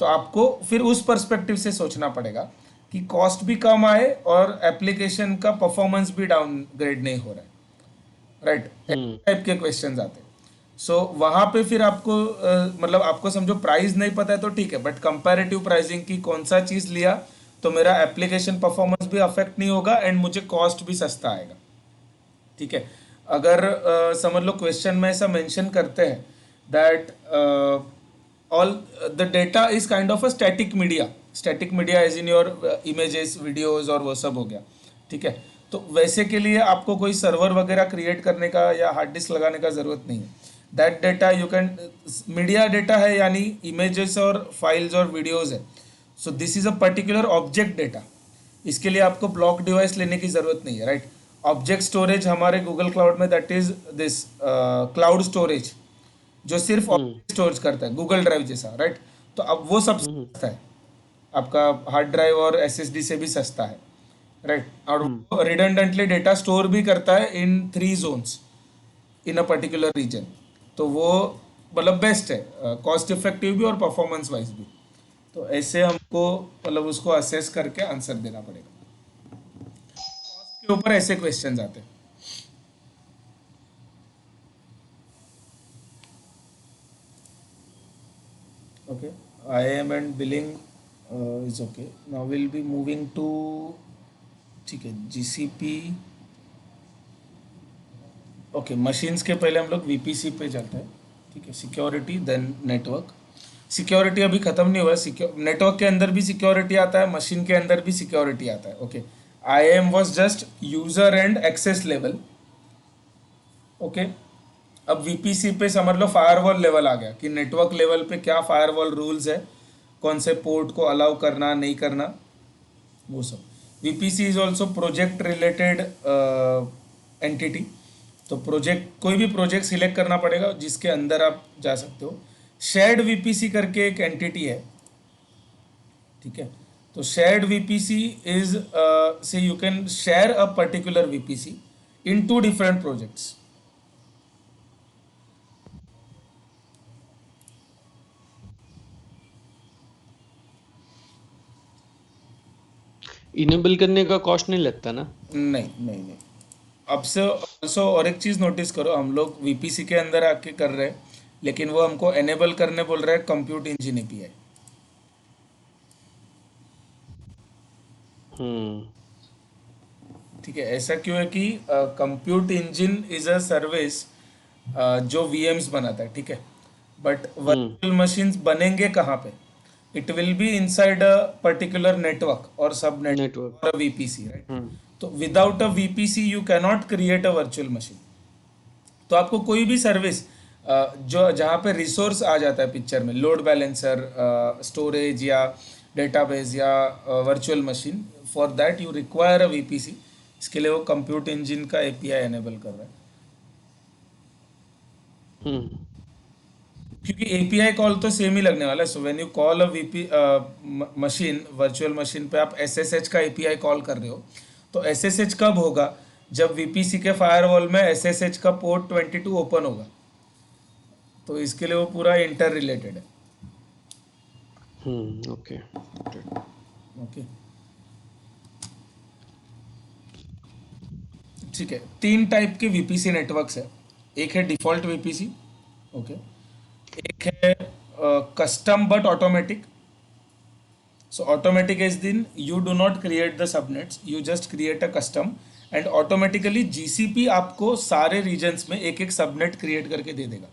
S1: तो आपको फिर उस पर्सपेक्टिव से सोचना पड़ेगा कि कॉस्ट भी कम आए और एप्लीकेशन का परफॉर्मेंस भी डाउनग्रेड नहीं हो रहा है। राइट, टाइप के क्वेश्चंस आते हैं। सो वहाँ पे फिर आपको मतलब आपको समझो प्राइस नहीं पता है तो ठीक है, बट कंपैरेटिव प्राइसिंग की कौन सा चीज़ लिया तो मेरा एप्लीकेशन परफॉर्मेंस भी अफेक्ट नहीं होगा एंड मुझे कॉस्ट भी सस्ता आएगा। ठीक है, अगर समझ लो क्वेश्चन में ऐसा मेंशन करते हैं that all the data is kind of a static media as in your images videos और वो सब हो गया। ठीक है, तो वैसे के लिए आपको कोई सर्वर वगैरह क्रिएट करने का या हार्ड डिस्क लगाने का ज़रूरत नहीं है। That data you can, media data है यानी इमेजेस और फाइल्स और वीडियोस है, so this is a particular object data, इसके लिए आपको ब्लॉक डिवाइस लेने की ज़रूरत नहीं है। राइट, ऑब्जेक्ट स्टोरेज हमारे गूगल क्लाउड में that is this cloud storage, जो सिर्फ ऑब्जेक्ट स्टोरेज करता है, गूगल ड्राइव जैसा। राइट, तो अब वो सबसे सस्ता है, आपका हार्ड ड्राइव और SSD से भी सस्ता है। राइट, और रिडंडेंटली डेटा स्टोर भी करता है in 3 zones in a particular region, तो वो मतलब बेस्ट है, कॉस्ट इफेक्टिव भी और परफॉर्मेंस वाइज भी। तो ऐसे हमको मतलब उसको असेस करके आंसर देना पड़ेगा। के ऊपर ऐसे क्वेश्चंस आते हैं। Okay, IAM and billing is okay. Now will be moving to, ठीक है, GCP। ओके, मशीन्स के पहले हम लोग VPC पे चलते हैं। ठीक है, सिक्योरिटी देन नेटवर्क। सिक्योरिटी अभी ख़त्म नहीं हुआ है, नेटवर्क के अंदर भी सिक्योरिटी आता है, मशीन के अंदर भी सिक्योरिटी आता है। Okay, IAM was just user and access level. Okay, अब VPC पे समझ लो फायरवॉल लेवल आ गया कि नेटवर्क लेवल पे क्या फायरवॉल रूल्स है, कौन से पोर्ट को अलाउ करना नहीं करना। वो सब। VPC is also project related entity. तो प्रोजेक्ट, कोई भी प्रोजेक्ट सिलेक्ट करना पड़ेगा जिसके अंदर आप जा सकते हो। शेयर्ड वीपीसी करके एक एंटिटी है, ठीक है। तो shared VPC is say you can share a particular VPC in two different projects.
S2: Enable करने का कॉस्ट नहीं लगता ना?
S1: नहीं नहीं नहीं। अब से ऑल्सो और एक चीज़ नोटिस करो, हम लोग वीपीसी के अंदर आके कर रहे हैं, लेकिन वो हमको एनेबल करने बोल रहा है कंप्यूट इंजन एपीआई।
S2: हम्म।
S1: ठीक है, ऐसा क्यों है कि compute engine is a service जो वीएम्स बनाता है, ठीक है। But
S2: hmm.
S1: वर्चुअल मशीन्स बनेंगे कहाँ पे? It will be inside a particular network और सब
S2: नेटवर्क।
S1: नेटवर्क और वीपीसी, राइट।
S2: हम्म।
S1: तो without a VPC you cannot create a virtual machine. तो आपको कोई भी सर्विस जो जहाँ पे रिसोर्स आ जाता है पिक्चर में, लोड बैलेंसर, स्टोरेज या डेटाबेस या virtual machine, for that you require a VPC. इसके लिए वो कंप्यूट इंजन का एपीआई एनेबल कर रहा है।
S2: हम्म।
S1: क्योंकि एपीआई कॉल तो सेम ही लगने वाला है। So when you call a VP machine, virtual machine पे आप एसएसएच का एपीआई कॉल कर रहे हो, तो एसएसएच कब होगा? जब वीपीसी के फायरवॉल में एसएसएच का पोर्ट 22 ओपन होगा। तो इसके लिए वो पूरा इंटर रिलेटेड है।
S2: ओके।
S1: ओके, ठीक है। तीन टाइप के वीपीसी नेटवर्क्स है। एक है डिफॉल्ट वीपीसी, ओके। एक है custom but automatic. So automatic is दिन you do not create the subnets, you just create a custom and automatically GCP आपको सारे regions में एक एक subnet create करके दे देगा,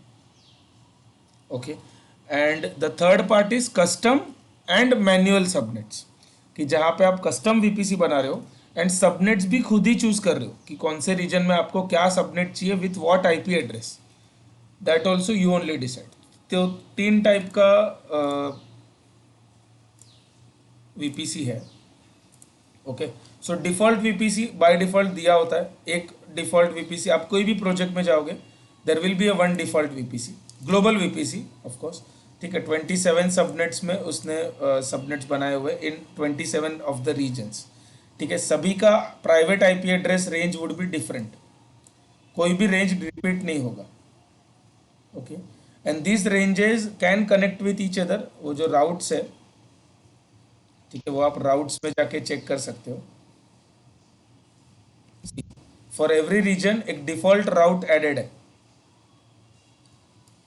S1: okay। And the third part is custom and manual subnets, कि जहाँ पे आप custom VPC बना रहे हो and subnets भी खुद ही choose कर रहे हो कि कौन से region में आपको क्या subnet चाहिए with what IP address, that also you only decide। तो तीन टाइप का वीपीसी है, okay. So default VPC by default दिया होता है। एक डिफॉल्ट वीपीसी, आप कोई भी प्रोजेक्ट में जाओगे there will be a one default VPC, global VPC of course, ठीक है। 27 सबनेट्स में उसने सबनेट्स बनाए हुए इन 27 ऑफ द रीजन्स, ठीक है। सभी का private IP address range would be different, कोई भी रेंज रिपीट नहीं होगा, okay. And this ranges can connect with each other. वो जो राउट्स है, ठीक है, वो आप राउट्स में जाके चेक कर सकते हो। फॉर एवरी रीजन एक डिफॉल्ट राउट एडेड है,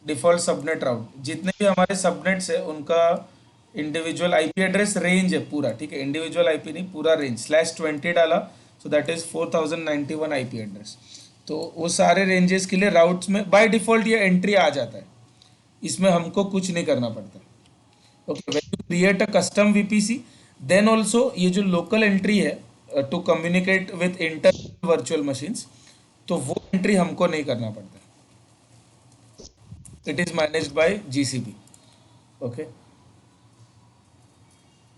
S1: डिफॉल्ट सबनेट राउट। जितने भी हमारे सबनेट्स है उनका इंडिविजुअल आईपी एड्रेस रेंज है पूरा, ठीक है। इंडिविजुअल आईपी नहीं, पूरा रेंज /20 डाला, so that is 4091 IP address. तो वो सारे रेंजेस के लिए राउट्स में बाय डिफॉल्ट ये एंट्री आ जाता है, इसमें हमको कुछ नहीं करना पड़ता, okay. When you create a custom VPC then also ये जो लोकल एंट्री है to communicate with inter virtual machines, तो वो एंट्री हमको नहीं करना पड़ता, it is managed by GCP, okay,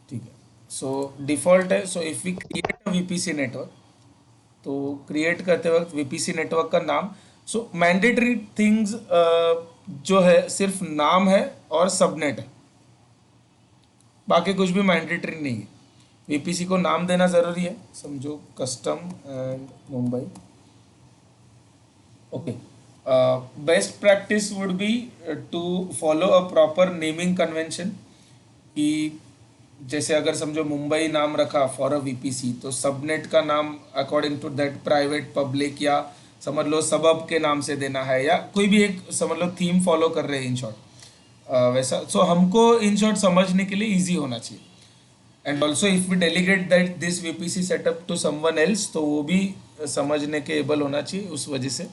S1: ठीक है। सो डिफॉल्ट है। So if we create a VPC network, तो क्रिएट करते वक्त वीपीसी नेटवर्क का नाम, सो मैंडेटरी थिंग्स जो है सिर्फ नाम है और सबनेट है, बाकी कुछ भी मैंडेटरी नहीं है। वीपीसी को नाम देना ज़रूरी है, समझो custom and Mumbai, okay. Best practice would be to follow a proper naming convention, कि जैसे अगर समझो मुंबई नाम रखा फॉर अ वीपीसी, तो सबनेट का नाम according to that private public या समझ लो सबब के नाम से देना है, या कोई भी एक समझ लो थीम फॉलो कर रहे हैं इन शॉर्ट, वैसा। सो हमको इन शॉर्ट समझने के लिए इजी होना चाहिए। And also if we delegate that this VPC setup to someone else, तो वो भी समझने के एबल होना चाहिए उस वजह से।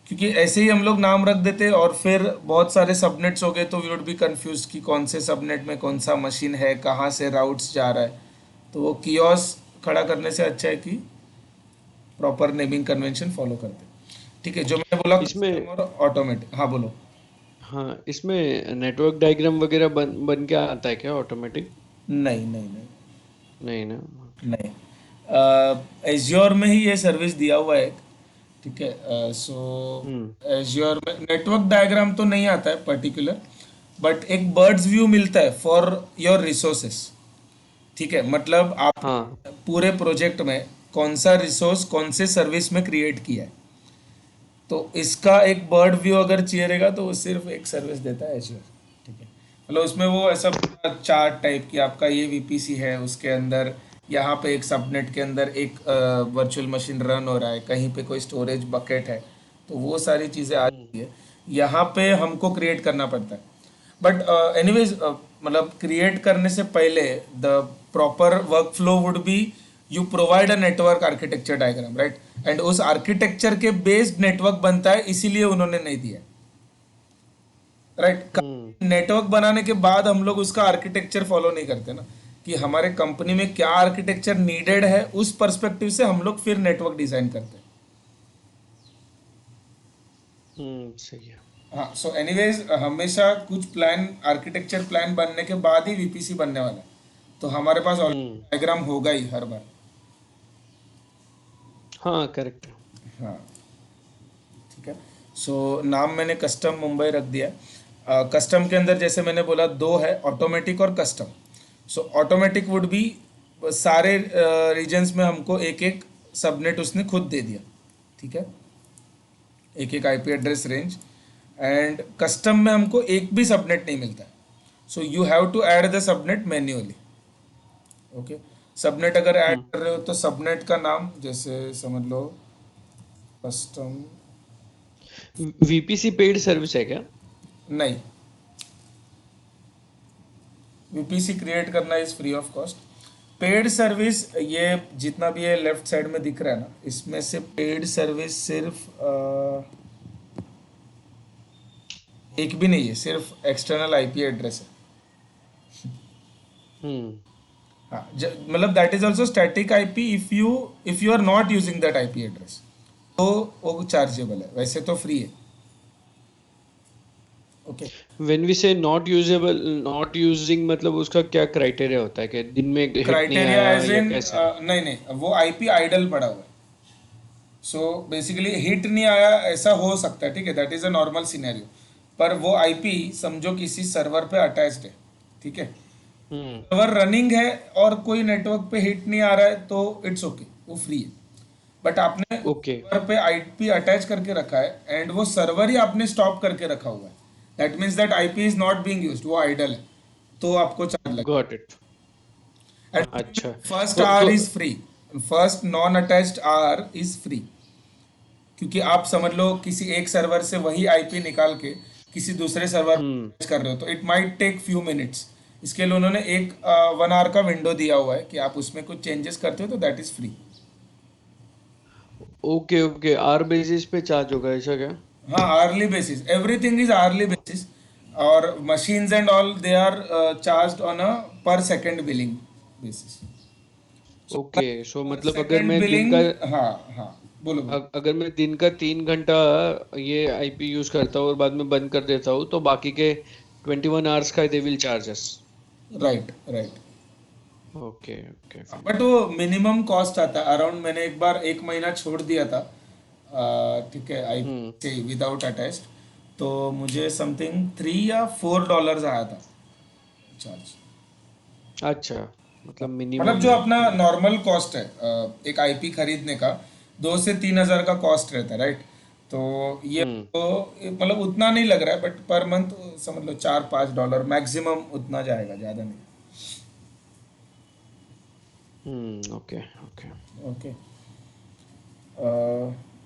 S1: क्योंकि ऐसे ही हम लोग नाम रख देते और फिर बहुत सारे सबनेट्स हो गए तो वी वुड बी कंफ्यूज कि कौन से सबनेट में कौन सा मशीन है, कहाँ से राउट्स जा रहा है। तो वो कियोस खड़ा करने से अच्छा है कि प्रॉपर नेमिंग कन्वेंशन फॉलो करते, ठीक है। जो मैंने बोला
S2: इसमें
S1: कस्टम और ऑटोमेटिक, हाँ बोलो।
S2: हाँ, इसमें नेटवर्क डायग्राम वगैरह बन बन के आता है क्या ऑटोमेटिक?
S1: नहीं नहीं नहीं,
S2: नहीं ना।
S1: नहीं, एज्योर में ही ये सर्विस दिया हुआ है एक, ठीक है। सो
S2: हम्म
S1: एज्योर में नेटवर्क डायग्राम तो नहीं आता है पर्टिकुलर, बट एक बर्ड्स व्यू मिलता है फॉर योर रिसोर्सेस, ठीक है। मतलब आप
S2: हाँ
S1: पूरे प्रोजेक्ट में कौन सा रिसोर्स कौन से सर्विस में क्रिएट किया है, तो इसका एक बर्ड व्यू अगर चाहिए रहेगा तो वो सिर्फ एक सर्विस देता है एश्योर, ठीक है। मतलब उसमें वो ऐसा पूरा चार्ट टाइप की आपका ये वीपीसी है, उसके अंदर यहाँ पे एक सबनेट के अंदर एक वर्चुअल मशीन रन हो रहा है, कहीं पे कोई स्टोरेज बकेट है, तो वो सारी चीज़ें आ जाती है। यहाँ पे हमको क्रिएट करना पड़ता है, बट एनीवेज मतलब क्रिएट करने से पहले the proper work flow would be you provide a network architecture diagram, right. And उस आर्किटेक्चर के बेस्ड नेटवर्क बनता है, इसीलिए उन्होंने नहीं दिया, राइट।
S2: हम्म
S1: नेटवर्क बनाने के बाद हम लोग उसका आर्किटेक्चर फॉलो नहीं करते ना, कि हमारे कंपनी में क्या आर्किटेक्चर नीडेड है, उस पर्सपेक्टिव से हम लोग फिर नेटवर्क डिजाइन करते हैं।
S2: सही है।
S1: हाँ, सो एनीवेज हमेशा कुछ प्लान आर्किटेक्चर प्लान बनने के बाद ही वीपीसी बनने वाला है, तो हमारे पास
S2: हम्म
S1: डायग्राम होगा ही हर बार।
S2: हाँ करेक्ट है।
S1: हाँ, ठीक है। सो नाम मैंने कस्टम मुंबई रख दिया। कस्टम के अंदर जैसे मैंने बोला दो है, ऑटोमेटिक और custom. So automatic would be सारे रीजन्स में हमको एक एक सबनेट उसने खुद दे दिया, ठीक है, एक एक IP address range. And custom में हमको एक भी सबनेट नहीं मिलता है, so you have to add the subnet manually, okay. Subnet अगर ऐड
S2: हम्म
S1: कर रहे हो तो सबनेट का नाम जैसे समझ लो कस्टम,
S2: वीपीसी पेड सर्विस है क्या?
S1: नहीं, वीपीसी क्रिएट करना is free of cost. Paid service ये जितना भी ये लेफ्ट साइड में दिख रहा है ना, इसमें से पेड सर्विस सिर्फ एक भी नहीं है, सिर्फ एक्सटर्नल आईपी एड्रेस है।
S2: हम्म
S1: हाँ, मतलब that is also static IP, if you are not using that IP address तो वो चार्जेबल है, वैसे तो फ्री है, okay.
S2: When we say not usable, not using मतलब उसका क्या क्राइटेरिया होता है कि दिन में हिट नहीं
S1: क्राइटेरिया
S2: आया
S1: एज
S2: या
S1: इन
S2: कैसे?
S1: नहीं नहीं, वो आईपी आइडल पड़ा हुआ है। सो बेसिकली हिट नहीं आया ऐसा हो सकता है, ठीक है, that is a normal scenario. पर वो आईपी समझो किसी सर्वर पे अटैच्ड है, ठीक है,
S2: हम्म
S1: सर्वर रनिंग है और कोई नेटवर्क पे हिट नहीं आ रहा है तो इट्स ओके, वो फ्री है। बट आपने
S2: ओके
S1: सर्वर पे आईपी अटैच करके रखा है एंड वो सर्वर ही आपने स्टॉप करके रखा हुआ है, that means that IP is not being used, वो आइडल है, तो आपको चार्ज लगेगा।
S2: Got it.
S1: एंड
S2: अच्छा
S1: फर्स्ट
S2: तो
S1: our is free, first non attached our is free, क्योंकि आप समझ लो किसी एक सर्वर से वही आईपी निकाल के किसी दूसरे सर्वर
S2: हम्म
S1: पर कर रहे हो तो it might take few minutes. इसके लिए उन्होंने एक 1 आवर का विंडो दिया हुआ है कि आप उसमें कुछ चेंजेस करते हो तो that is free.
S2: Okay okay, hour basis पे चार्ज होगा ऐसा क्या?
S1: हाँ, hourly basis, everything is hourly basis, और machines and all they are charged on a per second billing basis. So
S2: okay so
S1: पर
S2: मतलब अगर
S1: सेकंड
S2: मैं दिन का
S1: बिलिंग, हाँ हाँ, बोलो बोलो।
S2: अगर मैं दिन का 3 घंटा ये आईपी यूज करता हूँ और बाद में बंद कर देता हूँ तो बाकी के 21 आवर्स का they will charges.
S1: Right right.
S2: Okay okay fine.
S1: But वो मिनिमम कॉस्ट आता है अराउंड, मैंने एक बार एक महीना छोड़ दिया था, ठीक है, आई
S2: हम्म
S1: से विदाउट अटैच्ड, तो मुझे समथिंग $3 या $4 आया था चार्ज।
S2: अच्छा मतलब
S1: मतलब
S2: मिनिमम
S1: जो
S2: है।
S1: अपना नॉर्मल कॉस्ट है एक आईपी खरीदने का 2 से 3 हज़ार का कॉस्ट रहता है, राइट। तो ये
S2: हम्म
S1: तो मतलब उतना नहीं लग रहा है, बट पर मंथ समझ लो $4-5 मैक्सिमम उतना जाएगा, ज़्यादा नहीं।
S2: Okay okay.
S1: Okay.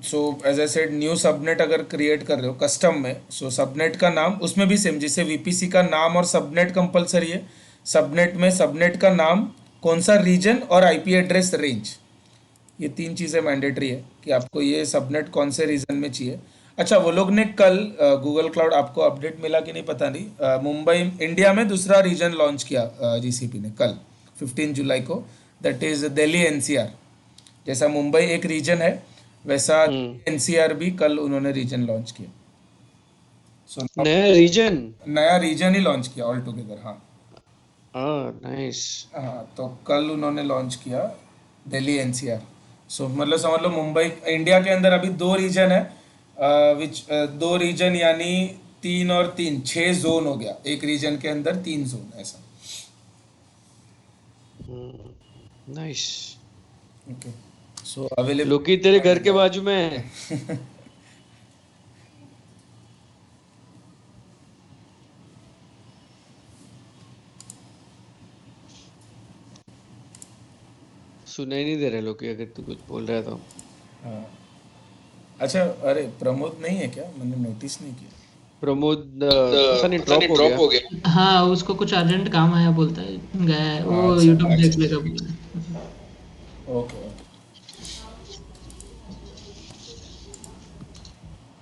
S1: So as I said new subnet अगर क्रिएट कर रहे हो कस्टम में, सो सबनेट का नाम उसमें भी सेम, जैसे वीपीसी का नाम और सबनेट कंपलसरी है, सबनेट में सबनेट का नाम, कौन सा रीजन और आईपी एड्रेस रेंज, ये 3 चीज़ें मैंडेटरी है कि आपको ये सबनेट कौन से रीजन में चाहिए। अच्छा, वो लोग ने कल गूगल क्लाउड आपको अपडेट मिला कि नहीं पता नहीं, मुंबई इंडिया में दूसरा रीजन लॉन्च किया जीसीपी ने कल 15 जुलाई को, दैट इज दिल्ली एनसीआर। जैसा मुंबई एक रीजन है वैसा
S2: हम्म
S1: एनसीआर भी कल उन्होंने रीजन लॉन्च किया। सो
S2: नया रीजन?
S1: नया रीजन ही लॉन्च किया ऑल टुगेदर, हाँ।
S2: नाइस।
S1: हाँ, तो कल उन्होंने लॉन्च किया दिल्ली एनसीआर। सो मतलब समझ लो मुंबई इंडिया के अंदर अभी दो रीजन है, विच दो रीजन यानी 3 और 3 6 जोन हो गया, एक रीजन के अंदर 3 जोन ऐसा।
S2: नाइस।
S1: ओके, सो अवेलेबल
S2: लोकी तेरे घर के बाजू में है। सुनाई नहीं दे रहा लोकी, अगर तू कुछ बोल रहा है तो।
S1: हाँ, अच्छा, अरे प्रमोद नहीं है क्या? मैंने नोटिस नहीं किया।
S2: प्रमोद पता नहीं ड्रॉप हो गया।
S4: हाँ, उसको कुछ अर्जेंट काम आया बोलता है, गया है,
S1: हाँ,
S4: वो
S1: अच्छा
S4: यूट्यूब
S1: अच्छा,
S4: देख लेगा बोला है।
S1: ओके ओके,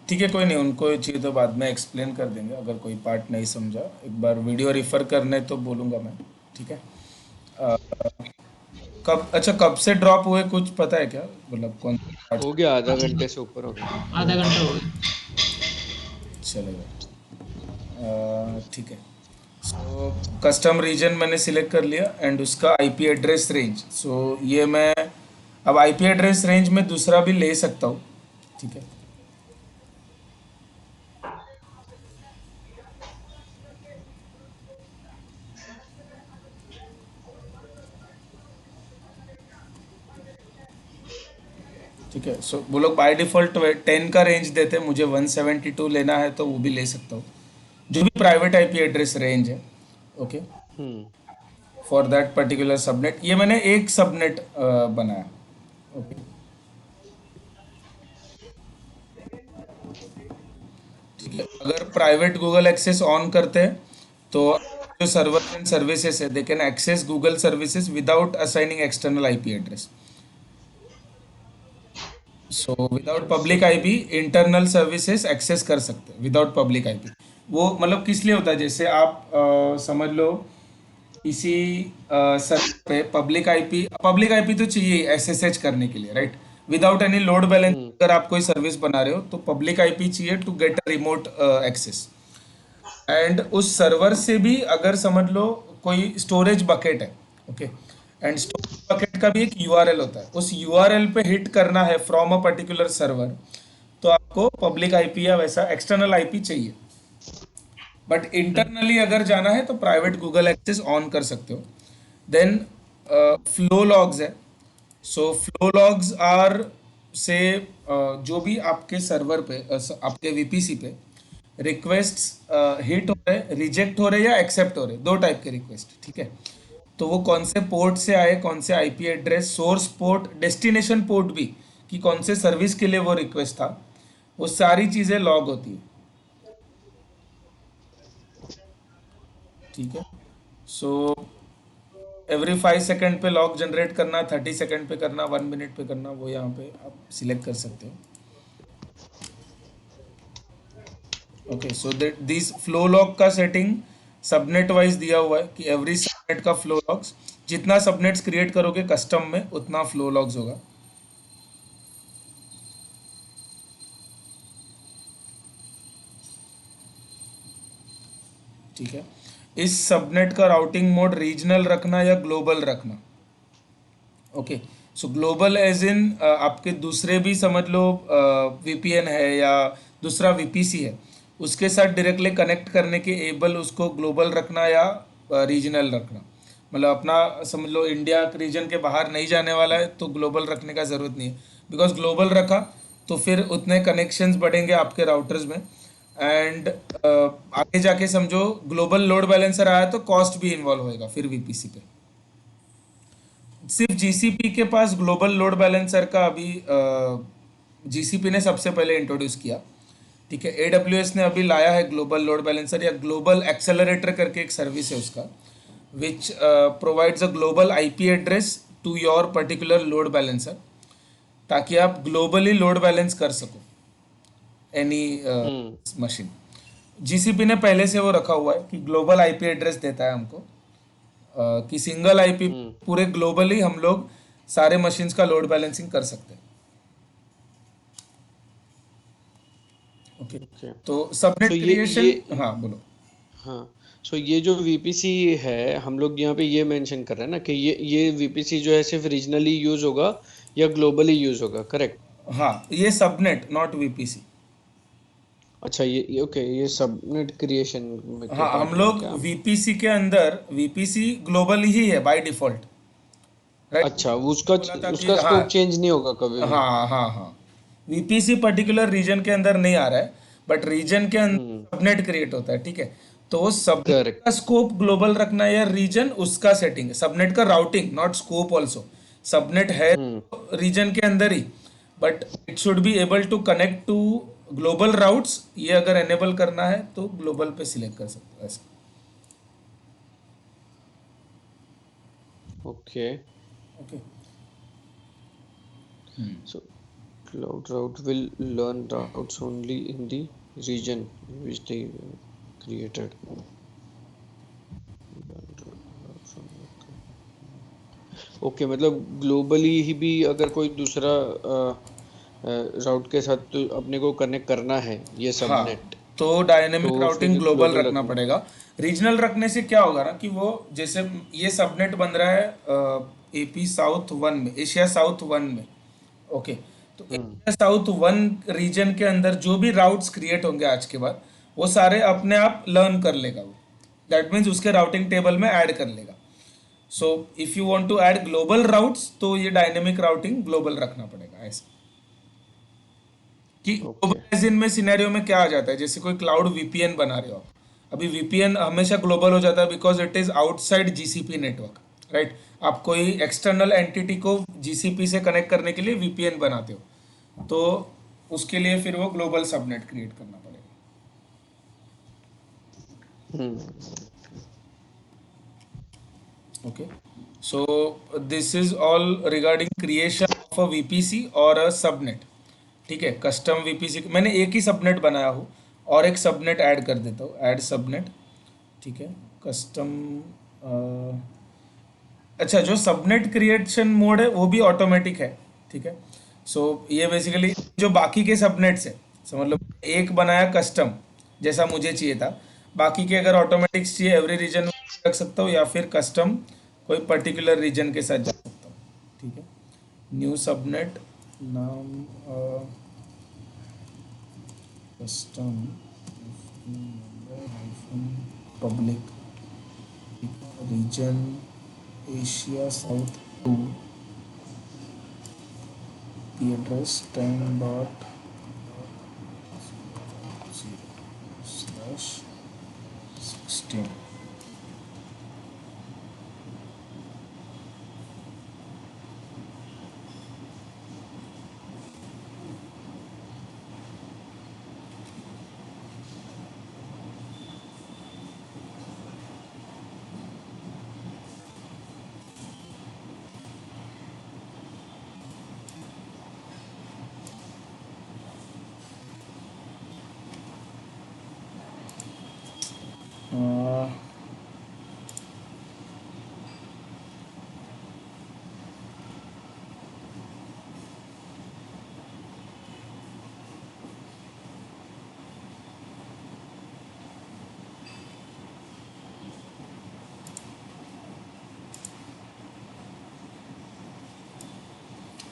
S1: ठीक है, कोई नहीं, उनको ये चाहिए तो बाद में एक्सप्लेन कर देंगे, अगर कोई पार्ट नहीं समझा एक बार वीडियो रिफ़र करने तो बोलूँगा मैं। ठीक है। अ, कब, अच्छा कब से ड्रॉप हुए कुछ पता है क्या? मतलब कौन पार्ट?
S2: हो गया, आधा घंटे से ऊपर हो गया।
S4: आधा घंटा हो गया।
S1: चलेगा, ठीक है। सो कस्टम रीजन मैंने सिलेक्ट कर लिया एंड उसका आईपी एड्रेस रेंज। सो ये मैं अब आईपी एड्रेस रेंज में दूसरा भी ले सकता हूँ। ठीक है। ठीक है, सो वो लोग बाय डिफ़ॉल्ट 10 का रेंज देते हैं, मुझे 172 लेना है तो वो भी ले सकता हूँ, जो भी प्राइवेट आईपी एड्रेस रेंज है। Okay,
S2: hmm.
S1: For that particular subnet ये मैंने एक सबनेट बनाया। ओके, ठीक है। अगर प्राइवेट गूगल एक्सेस ऑन करते हैं तो जो सर्वर एंड सर्विसेज है they can access Google services without assigning external IP address. So without public IP internal services access कर सकते हैं विदाउट पब्लिक आईपी। वो मतलब किस लिए होता है, जैसे आप समझ लो किसी सर्वर पे पब्लिक आईपी तो चाहिए एसएसएच करने के लिए, right? Without any load balance
S2: hmm.
S1: अगर आप कोई सर्विस बना रहे हो तो पब्लिक आईपी चाहिए to get a remote access. And उस सर्वर से भी अगर समझ लो कोई स्टोरेज बकेट है, ओके, एंड स्टोरेज बकेट का भी एक यूआरएल होता है, उस यूआरएल पे हिट करना है फ्रॉम अ पर्टिकुलर सर्वर, तो आपको पब्लिक आईपी या वैसा एक्सटर्नल आईपी चाहिए। बट इंटरनली अगर जाना है तो प्राइवेट गूगल एक्सेस ऑन कर सकते हो। देन फ्लो लॉग्स है। सो फ्लो लॉग्स आर से जो भी आपके सर्वर पे आपके वीपीसी पे रिक्वेस्ट हिट हो रहे, रिजेक्ट हो रहे या एक्सेप्ट हो रहे, दो टाइप के रिक्वेस्ट, ठीक है। तो वो कौन से पोर्ट से आए, कौन से IP address, source port, destination port भी, कि कौन से सर्विस के लिए वो रिक्वेस्ट था, वो सारी चीज़ें लॉग होती है। ठीक है। सो एवरी 5 सेकेंड पे लॉग जनरेट करना, 30 सेकेंड पे करना, 1 मिनट पे करना, वो यहाँ पे आप सिलेक्ट कर सकते हो। Okay, so that this flow log का सेटिंग सबनेट वाइज दिया हुआ है कि एवरी सबनेट का फ्लो लॉग्स, जितना सबनेट्स क्रिएट करोगे कस्टम में उतना फ्लो लॉग्स होगा। ठीक है। इस सबनेट का राउटिंग मोड रीजनल रखना या ग्लोबल रखना। Okay, so global as in आपके दूसरे भी समझ लो वीपीएन है या दूसरा वीपीसी है, उसके साथ डायरेक्टली कनेक्ट करने के एबल उसको ग्लोबल रखना या रीजनल रखना। मतलब अपना समझ लो इंडिया रीजन के बाहर नहीं जाने वाला है तो ग्लोबल रखने का ज़रूरत नहीं है, बिकॉज ग्लोबल रखा तो फिर उतने कनेक्शंस बढ़ेंगे आपके राउटर्स में। एंड आगे जाके समझो ग्लोबल लोड बैलेंसर आया तो कॉस्ट भी इन्वॉल्व होएगा फिर वीपीसी पे। सिर्फ जीसीपी के पास ग्लोबल लोड बैलेंसर का अभी जीसीपी ने सबसे पहले इंट्रोड्यूस किया। ठीक है, एडब्ल्यूएस ने अभी लाया है ग्लोबल लोड बैलेंसर या ग्लोबल एक्सेलरेटर करके एक सर्विस है उसका, which provides a global IP address to your particular load balancer, ताकि आप ग्लोबली लोड बैलेंस कर सको एनी
S2: हम्म।
S1: मशीन। जीसीपी ने पहले से वो रखा हुआ है कि ग्लोबल आईपी एड्रेस देता है हमको, कि सिंगल आईपी
S2: हम्म।
S1: पूरे ग्लोबली हम लोग सारे मशीन्स का लोड बैलेंसिंग कर सकते हैं। Okay,
S2: okay.
S1: तो
S2: सो
S1: सबनेट
S2: ये
S1: क्रिएशन, हाँ बोलो।
S2: हाँ, सो ये जो वीपीसी है, हम लोग यहाँ पे ये मेंशन कर रहे हैं ना कि ये वीपीसी जो है सिर्फ रीजनली यूज होगा या ग्लोबली यूज होगा, करेक्ट?
S1: हाँ, ये सबनेट नॉट वीपीसी।
S2: अच्छा, ये ओके, ये सबनेट क्रिएशन में के
S1: हाँ, हम
S2: पार्ट में
S1: लोग
S2: क्या?
S1: वीपीसी के अंदर, वीपीसी ग्लोबल ही है बाय डिफॉल्ट, राइट।
S2: अच्छा, वो उसका
S1: बोला था कि
S2: उसका
S1: हाँ,
S2: स्कोप चेंज नहीं होगा कभी भी?
S1: हाँ हाँ हाँ, वीपीसी पर्टिकुलर रीजन के अंदर नहीं आ रहा है, बट रीजन के
S2: हम्म,
S1: अंदर सबनेट क्रिएट होता है, ठीक है। तो वो सबनेट
S2: करेक्ट।
S1: का स्कोप ग्लोबल रखना है या रीजन, उसका सेटिंग है। सबनेट का routing not scope also. Subnet है
S2: हम्म,
S1: रीजन के अंदर ही, but it should be able to connect to global routes. ये अगर एनेबल करना है तो ग्लोबल पे सिलेक्ट कर सकते हो ऐसा।
S2: Okay.
S1: Okay.
S2: So cloud route will learn routes only in the region in which they created. Okay, मतलब ग्लोबली ही भी अगर कोई दूसरा राउट के साथ तो अपने को कनेक्ट करना है ये
S1: हाँ,
S2: सबनेट,
S1: तो डायनेमिक
S2: तो
S1: राउटिंग
S2: फिर
S1: ग्लोबल
S2: ग्लोबल
S1: रखना
S2: रखना।
S1: पड़ेगा। रीजनल रखने से क्या होगा ना कि वो, जैसे ये सबनेट बन रहा है एपी साउथ वन में, एशिया साउथ वन में। ओके। तो
S2: हम्म,
S1: एशिया साउथ वन रीजन के अंदर जो भी राउट्स क्रिएट होंगे आज के बाद, वो सारे अपने आप लर्न कर लेगा वो। दैट मीन्स उसके राउटिंग टेबल में ऐड कर लेगा। So if you want to add global routes, तो ये डायनेमिक राउटिंग ग्लोबल रखना पड़ेगा ऐसा। कि
S2: ओके।
S1: ग्लोबलाइजेशन में सिनेरियो में क्या आ जाता है, जैसे कोई क्लाउड वीपीएन बना रहे हो आप। अभी वीपीएन हमेशा ग्लोबल हो जाता है because it is outside GCP network, right. आप कोई एक्सटर्नल एंटिटी को जीसीपी से कनेक्ट करने के लिए वीपीएन बनाते हो, तो उसके लिए फिर वो ग्लोबल सबनेट क्रिएट करना पड़ेगा।
S2: Hmm,
S1: okay. So this is all regarding creation of a VPC और अ सबनेट। ठीक है, कस्टम वीपीसी मैंने एक ही सबनेट बनाया हूँ, और एक सबनेट ऐड कर देता हूँ, ऐड सबनेट। ठीक है, कस्टम। अच्छा, जो सबनेट क्रिएशन मोड है वो भी ऑटोमेटिक है। ठीक है। सो ये बेसिकली जो बाकी के सबनेट्स है, समझ लो एक बनाया कस्टम जैसा मुझे चाहिए था, बाकी के अगर ऑटोमेटिक्स चाहिए एवरी रीजन में रख सकता हूँ, या फिर कस्टम कोई पर्टिकुलर रीजन के साथ जा सकता हूँ। ठीक है। न्यू सबनेट नाम custom public region Asia south two, the address 10.0/16।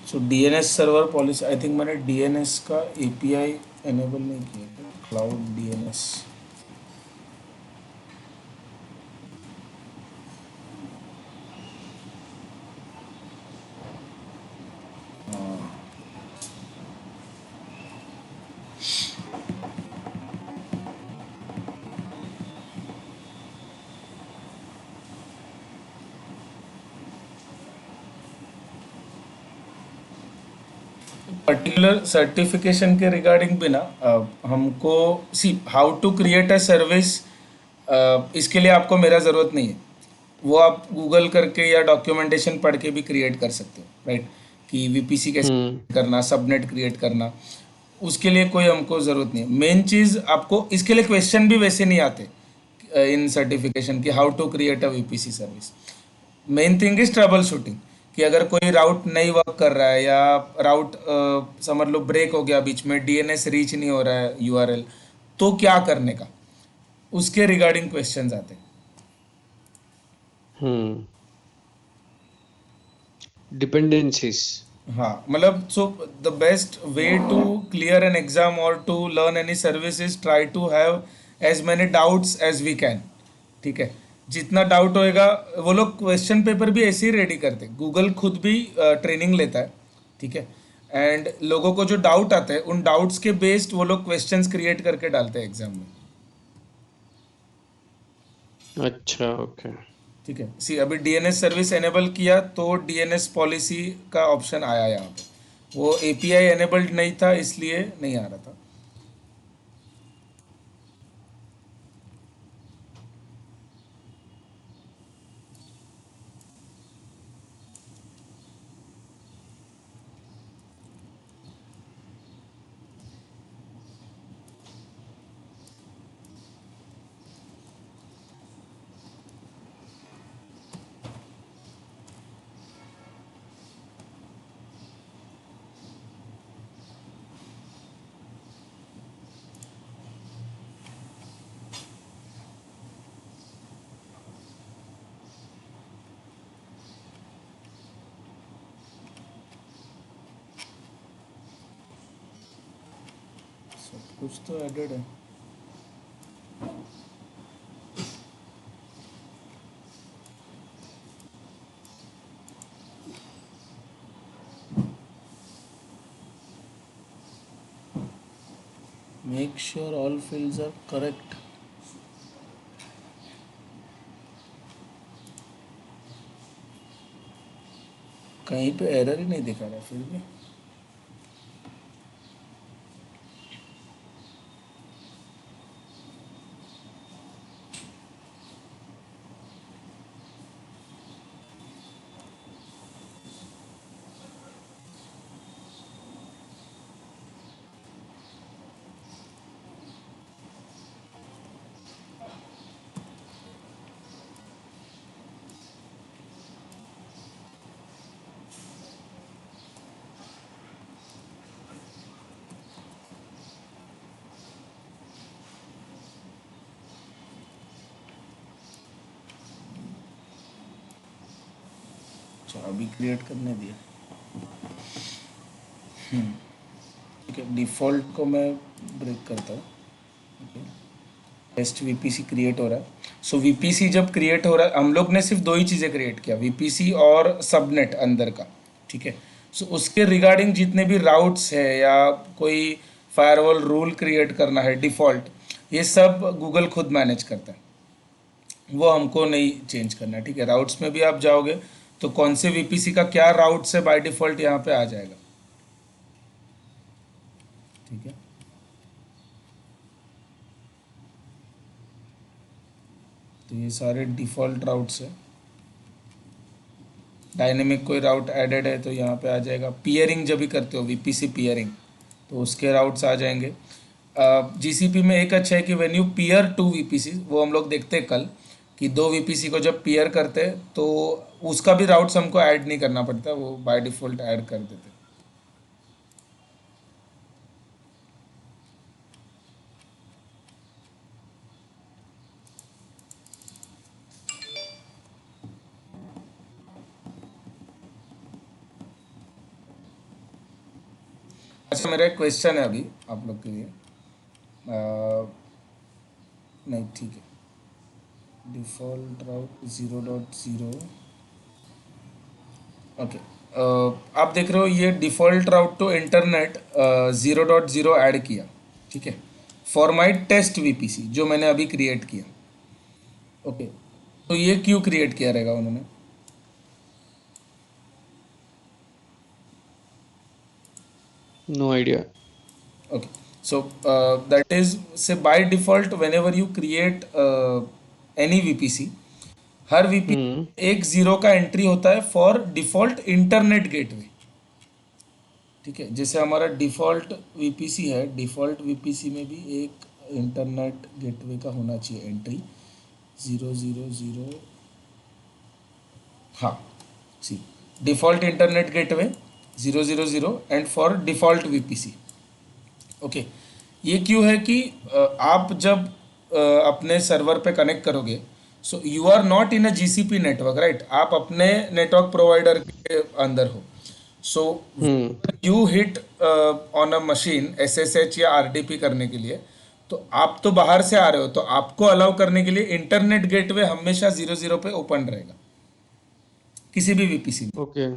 S1: So DNS server policy, I think मैंने डीएनएस का एपीआई एनेबल नहीं किया, क्लाउड डीएनएस। पर्टिकुलर सर्टिफिकेशन के रिगार्डिंग भी ना, हमको see how to create a service, इसके लिए आपको मेरा ज़रूरत नहीं है। वो आप गूगल करके या डॉक्यूमेंटेशन पढ़ के भी क्रिएट कर सकते हो, राइट। कि वीपीसी कैसे
S2: हम्म,
S1: करना, सबनेट क्रिएट करना, उसके लिए कोई हमको ज़रूरत नहीं है। मेन चीज़ आपको इसके लिए क्वेश्चन भी वैसे नहीं आते इन सर्टिफिकेशन की, how to create a VPC service. Main thing is troubleshooting, कि अगर कोई राउट नहीं वर्क कर रहा है, या राउट समझ लो ब्रेक हो गया बीच में, डीएनएस रीच नहीं हो रहा है यूआरएल, तो क्या करने का, उसके रिगार्डिंग क्वेश्चंस आते हैं।
S2: डिपेंडेंसीज।
S1: हाँ मतलब so the best way to clear an exam और to learn any service is try to have as many doubts as we can. ठीक है, जितना डाउट होएगा, वो लोग क्वेश्चन पेपर भी ऐसे ही रेडी करते हैं, गूगल खुद भी ट्रेनिंग लेता है। ठीक है, एंड लोगों को जो डाउट आते हैं उन डाउट्स के बेस्ड वो लोग क्वेश्चंस क्रिएट करके डालते हैं एग्जाम में।
S2: अच्छा, ओके।
S1: ठीक है, सी अभी डीएनएस सर्विस एनेबल किया तो डीएनएस पॉलिसी का ऑप्शन आया यहाँ पे, वो एपीआई एनेबल्ड नहीं था इसलिए नहीं आ रहा था। सब कुछ तो एडेड है। Make sure all fields are correct. कहीं पे एरर ही नहीं दिखा रहा फिर भी। अच्छा अभी क्रिएट करने दिया। ठीक है, डिफ़ॉल्ट को मैं ब्रेक करता हूँ। टेस्ट वीपीसी क्रिएट हो रहा है। सो वीपीसी जब क्रिएट हो रहा है, हम लोग ने सिर्फ दो ही चीज़ें क्रिएट किया, वीपीसी और सबनेट अंदर का। ठीक है, सो उसके रिगार्डिंग जितने भी राउट्स है या कोई फायरवॉल रूल क्रिएट करना है डिफ़ॉल्ट, ये सब गूगल खुद मैनेज करता है, वो हमको नहीं चेंज करना है। ठीक है, राउट्स में भी आप जाओगे तो कौन से वीपीसी का क्या राउट्स है बाय डिफ़ॉल्ट यहाँ पे आ जाएगा। ठीक है, तो ये सारे डिफ़ॉल्ट राउट्स है। डायनेमिक कोई राउट एडेड है तो यहाँ पे आ जाएगा। पियरिंग जब भी करते हो वीपीसी पियरिंग, तो उसके राउट्स आ जाएंगे। जीसीपी में एक अच्छा है कि when you peer to VPC, वो हम लोग देखते हैं कल कि दो वीपीसी को जब पियर करते हैं तो उसका भी राउट्स हमको ऐड नहीं करना पड़ता, वो बाय डिफ़ॉल्ट ऐड कर देते हैं। अच्छा मेरा एक क्वेश्चन है अभी आप लोग के लिए। नहीं ठीक है, डिफ़ॉल्ट राउट 0.0। ओके, आप देख रहे हो ये default route to internet 0.0 add किया। ठीक है, फॉर माई टेस्ट वीपीसी जो मैंने अभी क्रिएट किया। ओके, तो ये क्यों क्रिएट किया रहेगा उन्होंने?
S2: No idea.
S1: Okay, so that is say by default whenever you create any VPC, her VPC एक जीरो का एंट्री होता है फॉर डिफॉल्ट इंटरनेट गेटवे। ठीक है, जैसे हमारा डिफॉल्ट VPC है, डिफॉल्ट VPC में भी एक इंटरनेट गेटवे का होना चाहिए एंट्री 000। हाँ, see default internet gateway 000 and for default VPC। Okay, ये क्यों है कि आप जब अपने सर्वर पे कनेक्ट करोगे, so you are not in a GCP network, right? आप अपने नेटवर्क प्रोवाइडर के अंदर हो। So you hit on a machine SSH या आरडीपी करने के लिए, तो आप तो बाहर से आ रहे हो, तो आपको अलाउ करने के लिए इंटरनेट गेटवे हमेशा 00 पे ओपन रहेगा किसी भी वीपीसी में।
S2: ओके।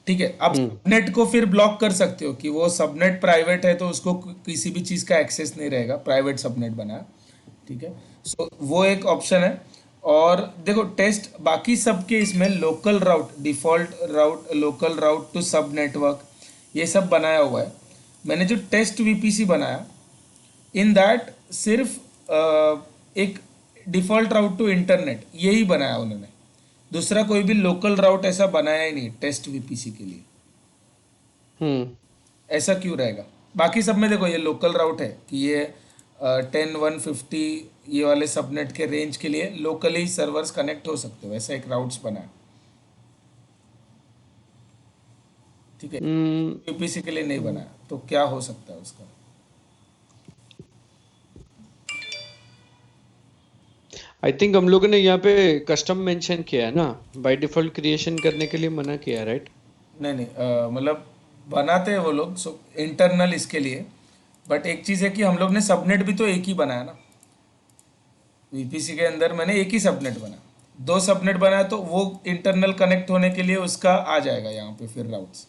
S1: ठीक है, आप सबनेट को फिर ब्लॉक कर सकते हो कि वो सबनेट प्राइवेट है तो उसको किसी भी चीज़ का एक्सेस नहीं रहेगा, प्राइवेट सबनेट बनाया। ठीक है, सो वो एक ऑप्शन है। और देखो टेस्ट बाकी सबके इसमें local route, default route, local route to subnetwork, ये सब बनाया हुआ है। मैंने जो टेस्ट वीपीसी बनाया, इन दैट सिर्फ एक डिफॉल्ट राउट टू इंटरनेट यही बनाया उन्होंने, दूसरा कोई भी लोकल राउट ऐसा बनाया ही नहीं टेस्ट वीपीसी के लिए। ऐसा क्यों रहेगा? बाकी सब में देखो ये लोकल राउट है कि ये 10 150 ये वाले सबनेट के रेंज के लिए लोकली सर्वर्स कनेक्ट हो सकते हो, ऐसा एक राउट्स बना है। ठीक है, वीपीसी के लिए नहीं बनाया, तो क्या हो सकता है उसका?
S2: आई थिंक हम लोगों ने यहाँ पे कस्टम मेंशन किया है ना, बाय डिफॉल्ट क्रिएशन करने के लिए मना किया है, राइट?
S1: नहीं नहीं, मतलब बनाते हैं वो लोग सो इंटरनल इसके लिए, बट एक चीज़ है कि हम लोग ने सबनेट भी तो एक ही बनाया ना। वीपीसी के अंदर मैंने एक ही सबनेट बनाया, 2 सबनेट बनाया तो वो इंटरनल कनेक्ट होने के लिए उसका आ जाएगा यहाँ पे फिर राउट्स।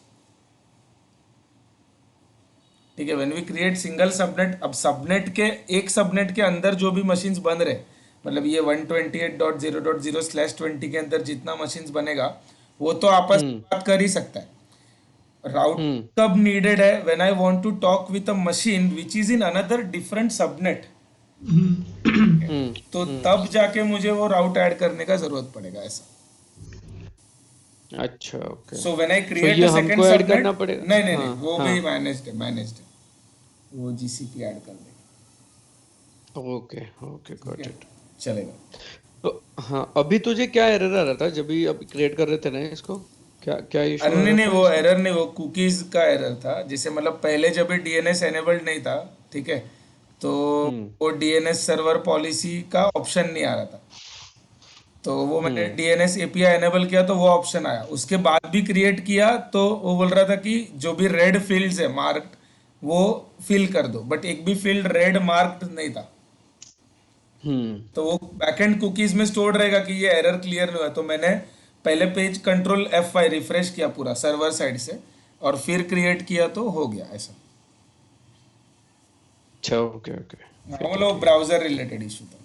S1: ठीक है, when we create single subnet, अब सबनेट के एक सबनेट के अंदर जो भी मशीन्स बन रहे, मतलब ये 128.0.0/20 के अंदर जितना मशीन्स बनेगा वो तो आपस में बात कर ही सकता है। राउट कब नीडेड है? When I want to talk with a machine which is in another different subnet, तो तब जाके मुझे वो राउट ऐड करने का जरूरत पड़ेगा ऐसा।
S2: अच्छा, ओके।
S1: सो व्हेन आई
S2: तो
S1: क्रिएट
S2: ये
S1: अ सेकंड
S2: हमको ऐड
S1: सबनेट,
S2: करना पड़ेगा?
S1: नहीं नहीं नहीं,
S2: हाँ,
S1: वो
S2: हाँ।
S1: भी मैनेज्ड है, मैनेज्ड है, वो जीसीपी ऐड कर देगा।
S2: ओके, ओके,
S1: ठीक
S2: गॉट
S1: है,
S2: इट।
S1: चलेगा।
S2: तो हाँ, अभी तुझे क्या एरर आ रहा था जब भी अभी क्रिएट कर रहे थे ना इसको? क्या क्या इशू आ
S1: नहीं
S2: रहा
S1: नहीं,
S2: था
S1: वो
S2: इसमें?
S1: एरर नहीं, वो कुकीज का एरर था। जैसे मतलब पहले जब भी डीएनएस एनेबल्ड नहीं था, ठीक है, तो
S2: हम्म,
S1: वो डीएनएस सर्वर पॉलिसी का ऑप्शन नहीं आ रहा था। तो वो मैंने
S2: हम्म,
S1: डीएनएस एपीआई एनेबल किया तो वो ऑप्शन आया, उसके बाद भी क्रिएट किया तो वो बोल रहा था कि जो भी रेड फील्ड्स है मार्क्ड वो फिल कर दो, बट एक भी फील्ड रेड मार्क्ड नहीं था।
S2: हम्म।
S1: तो वो बैकएंड कुकीज में स्टोर्ड रहेगा कि ये एरर क्लियर नहीं हुआ, तो मैंने पहले पेज कंट्रोल F5 रिफ्रेश किया पूरा सर्वर साइड से और फिर क्रिएट किया तो हो गया ऐसा।
S2: अच्छा, ओके, ओके।
S1: हाँ,
S2: फिर
S1: वो
S2: तो
S1: लोग
S2: ठीक।
S1: ब्राउजर रिलेटेड इशू था।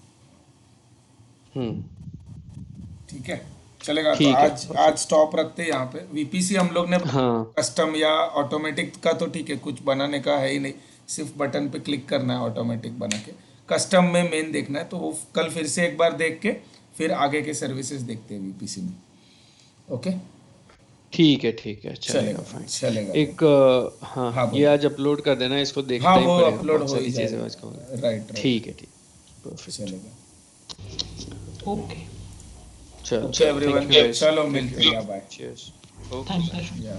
S2: हम्म।
S1: ठीक है, चलेगा। तो
S2: ठीक है,
S1: आज आज
S2: परफेक्ट।
S1: स्टॉप रखते हैं यहाँ पे। वीपीसी हम लोग ने
S2: हाँ।
S1: कस्टम या ऑटोमेटिक का तो ठीक है, कुछ बनाने का है ही नहीं, सिर्फ बटन पे क्लिक करना है ऑटोमेटिक बना के। कस्टम में मेन देखना है तो वो कल फिर से एक बार देख के फिर आगे के सर्विसेज देखते हैं वीपीसी में। ओके,
S2: ठीक है, ठीक है, चलेगा,
S1: चलेगा
S2: फाइन।
S1: चलेगा भाई।
S2: एक हाँ,
S1: हाँ
S2: ये
S1: बोलो।
S2: आज अपलोड कर देना, इसको
S1: हाँ,
S2: देखना ही
S1: वो
S2: पड़ेगा,
S1: अपलोड
S2: बहुत
S1: हो ही
S2: सारी चीज़ें आज का।
S1: जाएगा, राइट राइट,
S2: ठीक है, ठीक। परफेक्ट।
S1: चलेगा।
S4: ओके,
S2: चल
S1: ओके
S2: चल, थैंक
S1: एवरीवन,
S2: यू गाइस।
S1: चलो
S2: थैंक
S1: मिलते हैं,
S2: यू।
S1: या bye.
S2: Cheers. Okay,
S4: thanks
S2: bye.
S4: Darshan.
S1: या